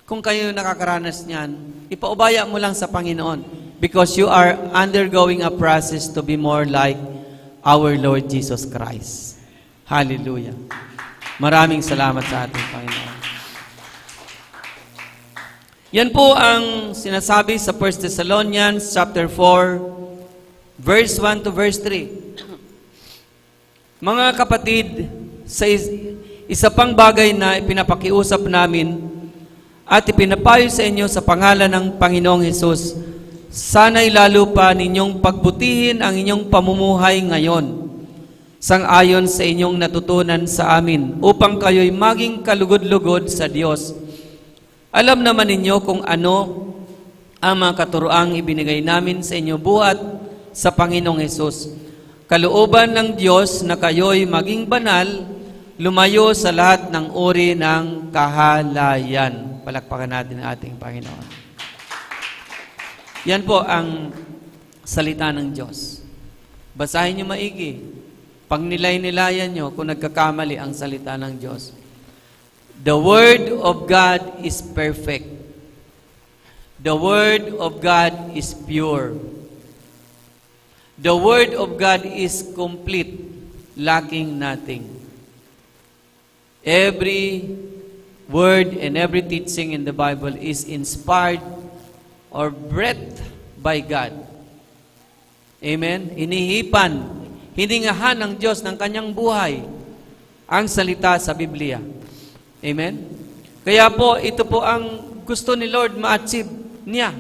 Kung kayo nakakaranas niyan, ipaubaya mo lang sa Panginoon because you are undergoing a process to be more like our Lord Jesus Christ. Hallelujah. Maraming salamat sa ating Panginoon. Yan po ang sinasabi sa 1 Thessalonians chapter 4, verse 1 to verse 3. Mga kapatid, sa isa pang bagay na ipinapakiusap namin at ipinapayo sa inyo sa pangalan ng Panginoong Hesus, sana'y lalo pa ninyong pagbutihin ang inyong pamumuhay ngayon, sang-ayon sa inyong natutunan sa amin, upang kayo'y maging kalugod-lugod sa Diyos. Alam naman ninyo kung ano ang mga katuroang ibinigay namin sa inyo buhat sa Panginoong Hesus. Kalooban ng Diyos na kayo'y maging banal, lumayo sa lahat ng uri ng kahalayan. Palakpakan natin ang ating Panginoon. Yan po ang salita ng Diyos. Basahin niyo maigi. Pag nilay-nilayan niyo kung nagkakamali ang salita ng Diyos. The Word of God is perfect. The Word of God is pure. The Word of God is complete, lacking nothing. Every word and every teaching in the Bible is inspired or breathed by God. Amen? Inihipan, hiningahan ng Diyos ng kanyang buhay ang salita sa Biblia. Amen? Kaya po, ito po ang gusto ni Lord ma-achieve niya.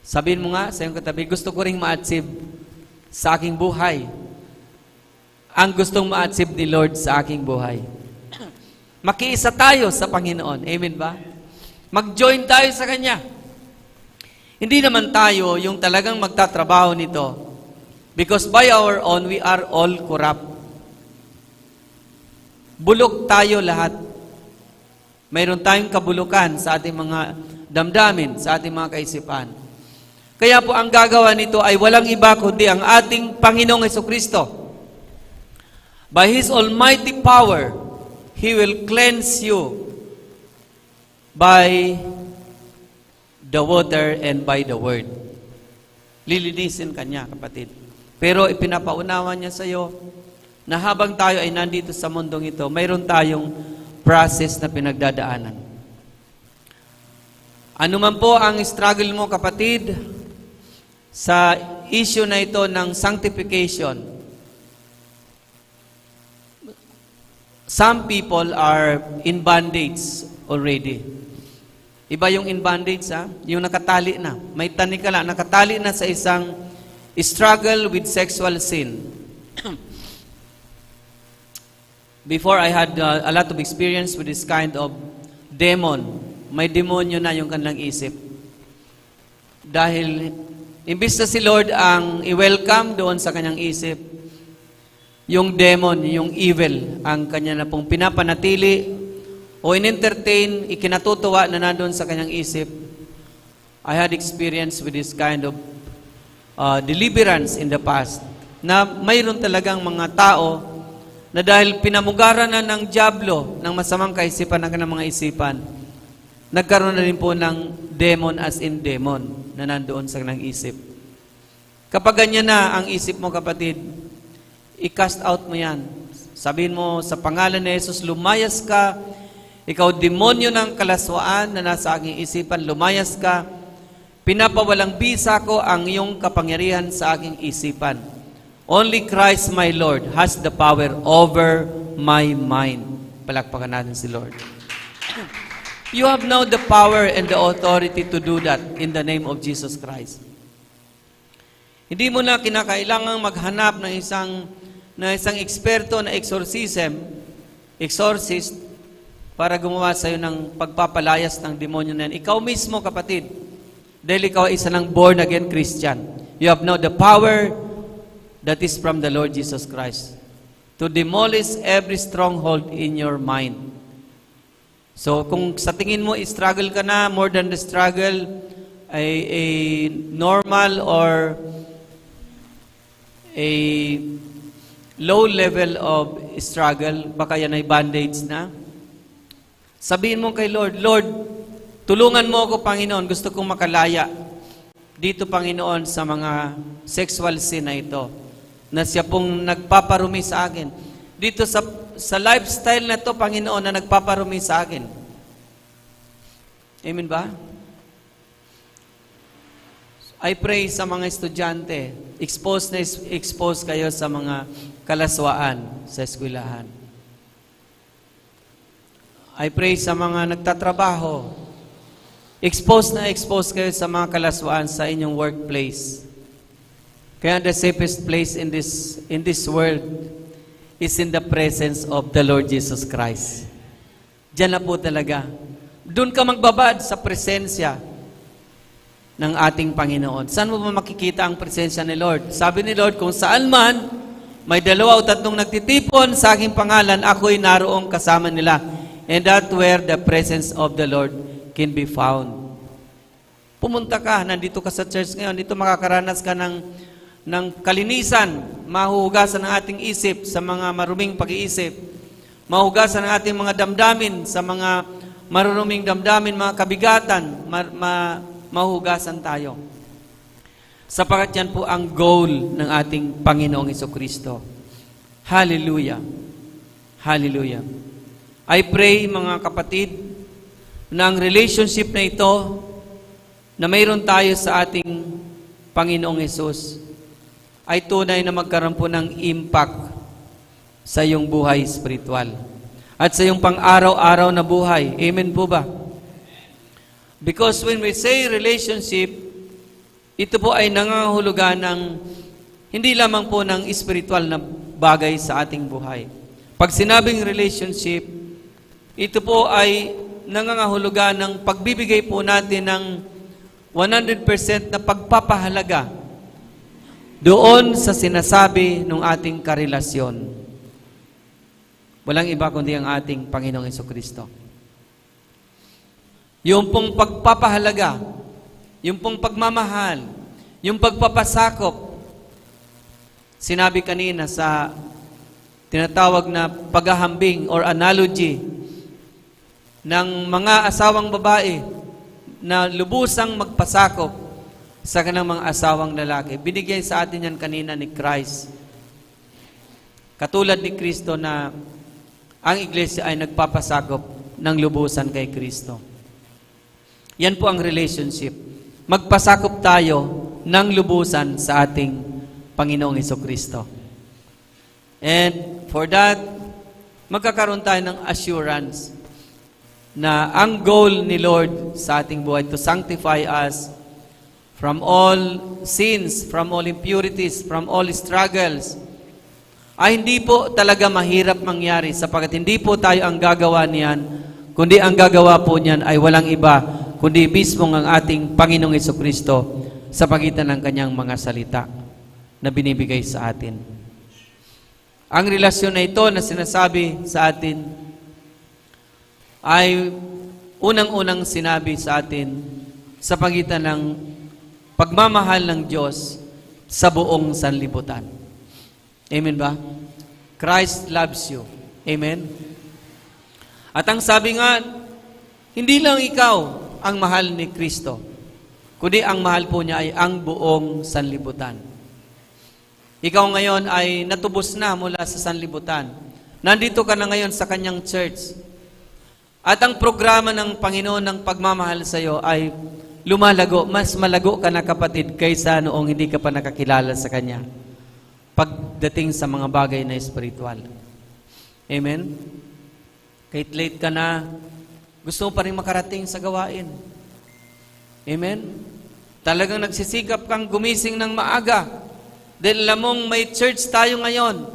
Sabihin mo nga sa iyong katabi, gusto ko ring ma-achieve sa aking buhay ang gustong ma-achieve ni Lord sa aking buhay. Makiisa tayo sa Panginoon. Amen ba? Mag-join tayo sa Kanya. Hindi naman tayo yung talagang magtatrabaho nito. Because by our own, we are all corrupt. Bulok tayo lahat. Mayroon tayong kabulukan sa ating mga damdamin, sa ating mga kaisipan. Kaya po ang gagawa nito ay walang iba kundi ang ating Panginoong Jesucristo. By His almighty power, He will cleanse you by the water and by the word. Lilinisin ka niya, kapatid. Pero ipinapaunawa niya sa iyo na habang tayo ay nandito sa mundong ito, mayroon tayong process na pinagdadaanan. Ano man po ang struggle mo, kapatid, sa issue na ito ng sanctification, some people are in bondage already. Iba yung in bondage, yung nakatali na. May tanikala, nakatali na sa isang struggle with sexual sin. Before, I had a lot of experience with this kind of demon. May demonyo na yung kanilang isip. Dahil, imbis na si Lord ang i-welcome doon sa kanyang isip, yung demon, yung evil, ang kanya na pong pinapanatili o in-entertain, ikinatutuwa na nandun sa kanyang isip. I had experience with this kind of deliverance in the past, na mayroon talagang mga tao na dahil pinamugaran na ng dyablo, ng masamang kaisipan ng kanilang mga isipan, nagkaroon na rin po ng demon as in demon na nandoon sa kanilang isip. Kapag ganyan na ang isip mo, kapatid, i-cast out mo yan. Sabihin mo, sa pangalan ni Jesus, lumayas ka. Ikaw, demonyo ng kalaswaan na nasa aking isipan, lumayas ka. Pinapawalang bisa ko ang iyong kapangyarihan sa aking isipan. Only Christ, my Lord, has the power over my mind. Palakpakan natin si Lord. You have now the power and the authority to do that in the name of Jesus Christ. Hindi mo na kinakailangang maghanap ng isang eksperto na exorcist, para gumawa sa iyo ng pagpapalayas ng demonyo na yan. Ikaw mismo, kapatid, dahil ikaw ay isa ng born-again Christian. You have now the power that is from the Lord Jesus Christ to demolish every stronghold in your mind. So, kung sa tingin mo, struggle ka na, more than the struggle, a normal or a low level of struggle, baka yan ay bandage na. Sabihin mo kay Lord, Lord, tulungan mo ako, Panginoon, gusto kong makalaya dito, Panginoon, sa mga sexual sin na ito, na siya pong nagpaparumi sa akin. Dito sa lifestyle na ito, Panginoon, na nagpaparumi sa akin. Amen ba? I pray sa mga estudyante, expose kayo sa mga kalaswaan sa eskwelahan. I pray sa mga nagtatrabaho, expose kayo sa mga kalaswaan sa inyong workplace. Kaya the safest place in this world is in the presence of the Lord Jesus Christ. Diyan na po talaga. Doon ka magbabad sa presensya ng ating Panginoon. Saan mo ba makikita ang presensya ni Lord? Sabi ni Lord, kung saan man may 2 o 3 nagtitipon sa aking pangalan, ako'y naroong kasama nila. And that where the presence of the Lord can be found. Pumunta ka, nandito ka sa church ngayon, dito makakaranas ka ng kalinisan, mahuhugasan ang ating isip sa mga maruming pag-iisip, mahuhugasan ang ating mga damdamin sa mga maruruming damdamin, mga kabigatan, mahuhugasan tayo. Sapagat yan po ang goal ng ating Panginoong Jesucristo. Hallelujah. Hallelujah. I pray, mga kapatid, na ang relationship na ito na mayroon tayo sa ating Panginoong Hesus ay tunay na magkaroon po ng impact sa iyong buhay spiritual at sa iyong pang-araw-araw na buhay. Amen po ba? Because when we say relationship, ito po ay nangangahulugan ng hindi lamang po ng spiritual na bagay sa ating buhay. Pag sinabing relationship, ito po ay nangangahulugan ng pagbibigay po natin ng 100% na pagpapahalaga doon sa sinasabi ng ating karelasyon. Walang iba kundi ang ating Panginoong Jesucristo. Yung pong pagpapahalaga, yung pong pagmamahal, yung pagpapasakop. Sinabi kanina sa tinatawag na paghahambing or analogy ng mga asawang babae na lubusang magpasakop sa kanilang mga asawang lalaki. Binigay sa atin yan kanina ni Christ. Katulad ni Kristo na ang iglesia ay nagpapasakop ng lubusan kay Kristo. Yan po ang relationship. Magpasakop tayo ng lubusan sa ating Panginoong Hesukristo. And for that, magkakaroon tayo ng assurance na ang goal ni Lord sa ating buhay to sanctify us from all sins, from all impurities, from all struggles, ay hindi po talaga mahirap mangyari sapagkat hindi po tayo ang gagawa niyan, kundi ang gagawa po niyan ay walang iba, kundi mismo ang ating Panginoong Hesukristo sa pagitan ng kanyang mga salita na binibigay sa atin. Ang relasyon na ito na sinasabi sa atin ay unang-unang sinabi sa atin sa pagitan ng pagmamahal ng Diyos sa buong sanlibutan. Amen ba? Christ loves you. Amen? At ang sabi nga, hindi lang ikaw ang mahal ni Kristo, kundi ang mahal po niya ay ang buong sanlibutan. Ikaw ngayon ay natubos na mula sa sanlibutan. Nandito ka na ngayon sa kanyang church. At ang programa ng Panginoon ng pagmamahal sa iyo ay lumalago. Mas malago ka na kapatid kaysa noong hindi ka pa nakakilala sa Kanya pagdating sa mga bagay na espiritual. Amen? Kahit late ka na, gusto mo pa rin makarating sa gawain. Amen? Talagang nagsisikap kang gumising ng maaga. Dahil alam mong may church tayo ngayon.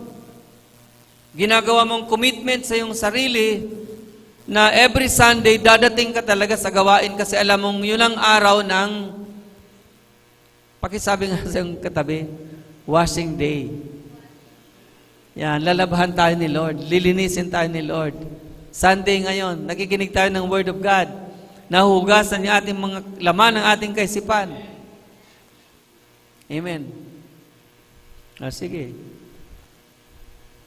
Ginagawa mong commitment sa iyong sarili na every Sunday, dadating ka talaga sa gawain kasi alam mong yun ang araw ng, pakisabi nga sa iyong katabi, washing day. Yan, lalabahan tayo ni Lord, lilinisin tayo ni Lord. Sunday ngayon, nakikinig tayo ng Word of God, nahuhugasan niya ating mga laman ng ating kaisipan. Amen. Sige.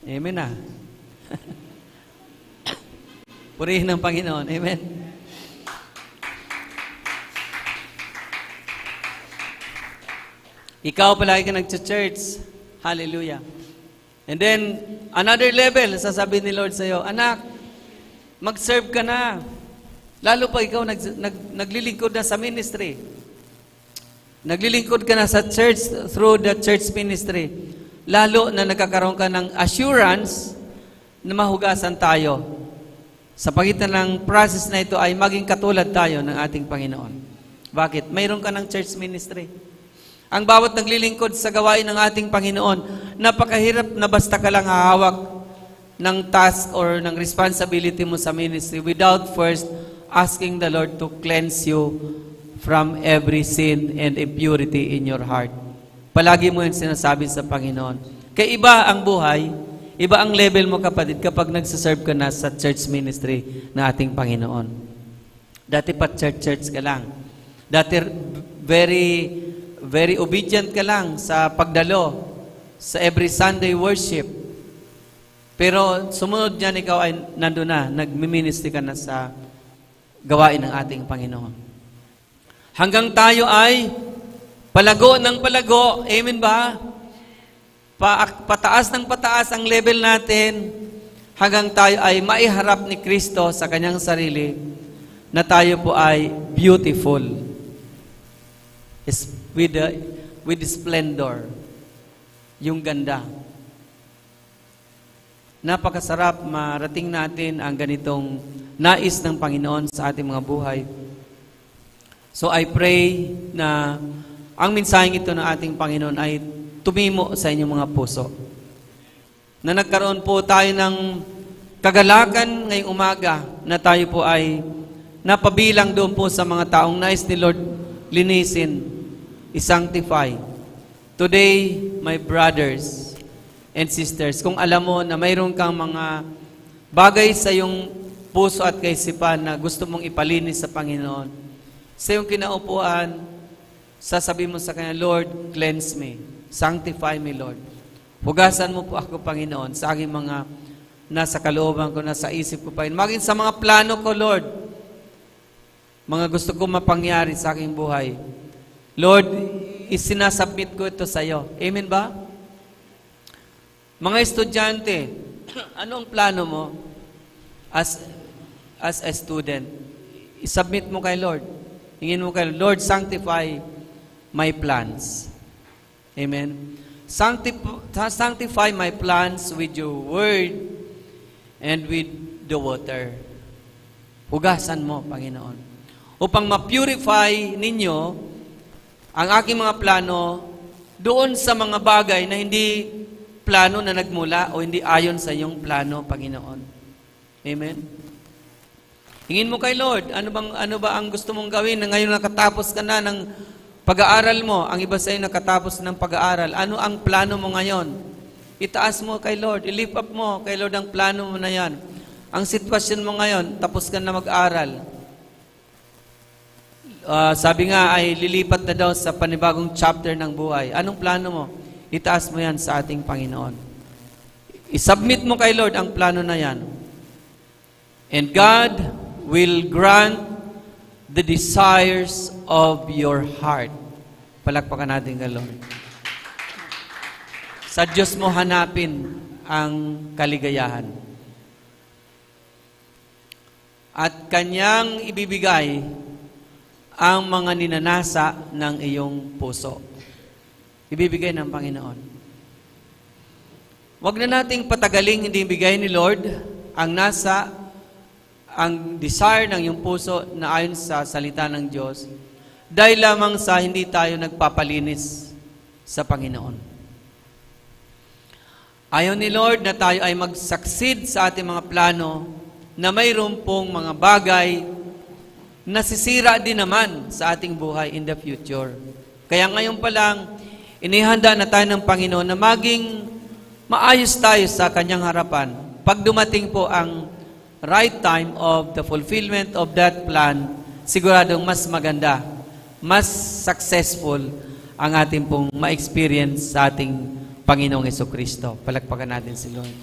Amen na. Purihin ng Panginoon. Amen. Ikaw palagi ka nag-church. Hallelujah. And then, another level, sasabihin ni Lord sa iyo, anak, mag-serve ka na. Lalo pa ikaw naglilingkod na sa ministry. Naglilingkod ka na sa church through the church ministry. Lalo na nagkakaroon ka ng assurance na mahugasan tayo. Sa pagitan ng process na ito ay maging katulad tayo ng ating Panginoon. Bakit? Mayroon ka ng church ministry. Ang bawat naglilingkod sa gawain ng ating Panginoon, napakahirap na basta ka lang hahawak ng task or ng responsibility mo sa ministry without first asking the Lord to cleanse you from every sin and impurity in your heart. Palagi mo yung sinasabi sa Panginoon. Kaya iba ang buhay, iba ang level mo kapatid kapag nagsaserve ka na sa church ministry na ating Panginoon. Dati pa church ka lang. Dati very obedient ka lang sa pagdalo, sa every Sunday worship. Pero sumunod niyan ikaw ay nandun na, nagmi-ministry ka na sa gawain ng ating Panginoon. Hanggang tayo ay palago ng palago, amen ba? Pataas ng pataas ang level natin hanggang tayo ay maiharap ni Kristo sa kanyang sarili na tayo po ay beautiful with splendor, yung ganda. Napakasarap marating natin ang ganitong nais ng Panginoon sa ating mga buhay. So I pray na ang mensaheng ito ng ating Panginoon ay tumimo sa inyong mga puso. Na nagkaroon po tayo ng kagalakan ngayong umaga na tayo po ay napabilang doon po sa mga taong nais ni Lord linisin, i-sanctify. Today, my brothers and sisters, kung alam mo na mayroon kang mga bagay sa iyong puso at kaisipan na gusto mong ipalinis sa Panginoon. Sa iyong kinaupuan, sasabihin mo sa Kanya, Lord, cleanse me. Sanctify me, Lord. Hugasan mo po ako, Panginoon, sa aking mga nasa kalooban ko, nasa isip ko, Panginoon. Maging sa mga plano ko, Lord, mga gusto ko mapangyari sa aking buhay. Lord, isinasubmit ko ito sa iyo. Amen ba? Mga estudyante, ano ang plano mo as a student? I-submit mo kay Lord. Hingin mo kay Lord, sanctify my plans. Amen. Sanctify my plans with your word and with the water. Hugasan mo, Panginoon. Upang ma-purify ninyo ang aking mga plano doon sa mga bagay na hindi plano na nagmula o hindi ayon sa iyong plano, Panginoon. Amen. Hingin mo kay Lord, ano ba ang gusto mong gawin na ngayon nakatapos ka na ng pag-aaral mo, ang iba sa iyo nakatapos ng pag-aaral, ano ang plano mo ngayon? Itaas mo kay Lord, i-lift up mo kay Lord ang plano mo na yan. Ang sitwasyon mo ngayon, tapos ka na mag-aaral. Sabi nga ay lilipat na daw sa panibagong chapter ng buhay. Anong plano mo? Itaas mo yan sa ating Panginoon. I-submit mo kay Lord ang plano na yan. And God will grant the desires of your heart. Palakpakan natin kay Lord. Sa Diyos mo hanapin ang kaligayahan. At Kanyang ibibigay ang mga ninanasa ng iyong puso. Ibibigay ng Panginoon. Huwag na nating patagaling hindi ibigay ni Lord ang desire ng iyong puso na ayon sa salita ng Diyos dahil lamang sa hindi tayo nagpapalinis sa Panginoon. Ayaw ni Lord na tayo ay mag-succeed sa ating mga plano na mayroon pong mga bagay na sisira din naman sa ating buhay in the future. Kaya ngayon pa lang, inihanda na tayo ng Panginoon na maging maayos tayo sa Kanyang harapan. Pag dumating po ang right time of the fulfillment of that plan, siguradong mas maganda, mas successful ang ating pong ma-experience sa ating Panginoong Jesucristo. Palakpakan natin si Lord.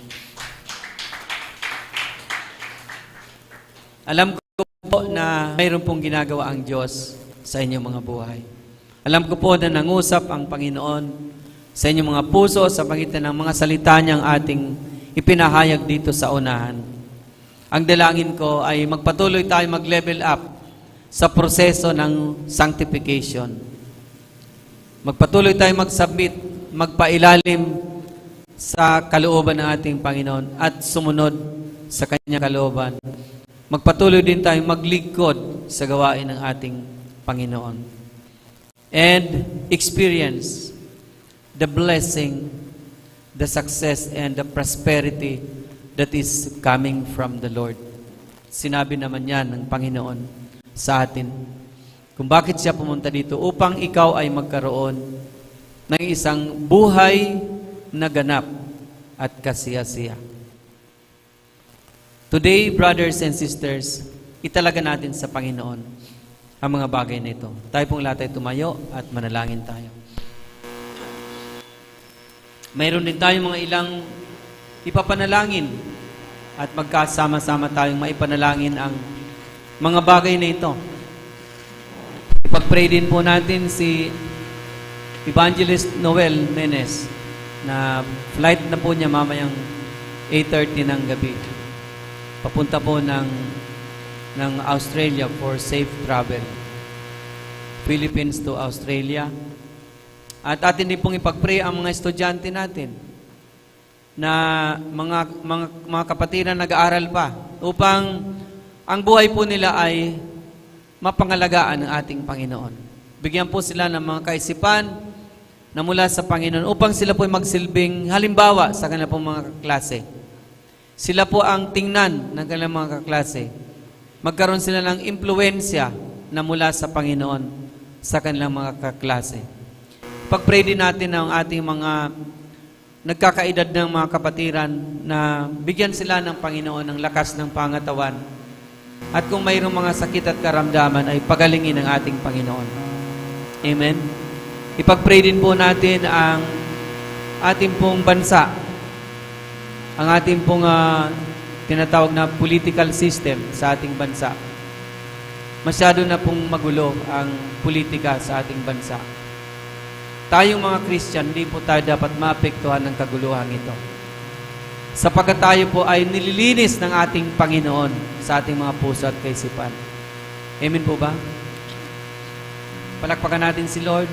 Alam ko po na mayroon pong ginagawa ang Diyos sa inyong mga buhay. Alam ko po na nangusap ang Panginoon sa inyong mga puso sa pagitan ng mga salita niyang ating ipinahayag dito sa unahan. Ang dalangin ko ay magpatuloy tayo mag-level up sa proseso ng sanctification. Magpatuloy tayo mag-submit, magpailalim sa kalooban ng ating Panginoon at sumunod sa Kanyang kalooban. Magpatuloy din tayo maglingkod sa gawain ng ating Panginoon. And experience the blessing, the success, and the prosperity that is coming from the Lord. Sinabi naman yan ng Panginoon sa atin. Kung bakit siya pumunta dito, upang ikaw ay magkaroon ng isang buhay na ganap at kasiyasiya. Today, brothers and sisters, italaga natin sa Panginoon ang mga bagay na ito. Tayo pong lahat ay tumayo at manalangin tayo. Mayroon din tayong mga ilang ipapanalangin at magkasama-sama tayong maipanalangin ang mga bagay na ito. Ipag-pray din po natin si Evangelist Noel Menes na flight na po niya mamayang 8:30 ng gabi. Papunta po ng Australia for safe travel. Philippines to Australia. At atin din pong ipag-pray ang mga estudyante natin na mga kapatid na nag-aaral pa upang ang buhay po nila ay mapangalagaan ng ating Panginoon. Bigyan po sila ng mga kaisipan na mula sa Panginoon upang sila po ay magsilbing halimbawa sa kanilang pong mga kaklase. Sila po ang tingnan ng kanilang mga kaklase. Magkaroon sila ng impluensya na mula sa Panginoon sa kanilang mga kaklase. Pag-pray din natin ang ating mga nagkakaedad ng mga kapatiran na bigyan sila ng Panginoon ng lakas ng pangatawan. At kung mayroong mga sakit at karamdaman ay pagalingin ng ating Panginoon. Amen? Ipag-pray din po natin ang ating pong bansa, ang ating pong tinatawag na political system sa ating bansa. Masyado na pong magulo ang politika sa ating bansa. Tayong mga Christian, hindi po tayo dapat maapektuhan ng kaguluhan ito. Sapagkat tayo po ay nililinis ng ating Panginoon sa ating mga puso at kaisipan. Amen po ba? Palakpakan natin si Lord.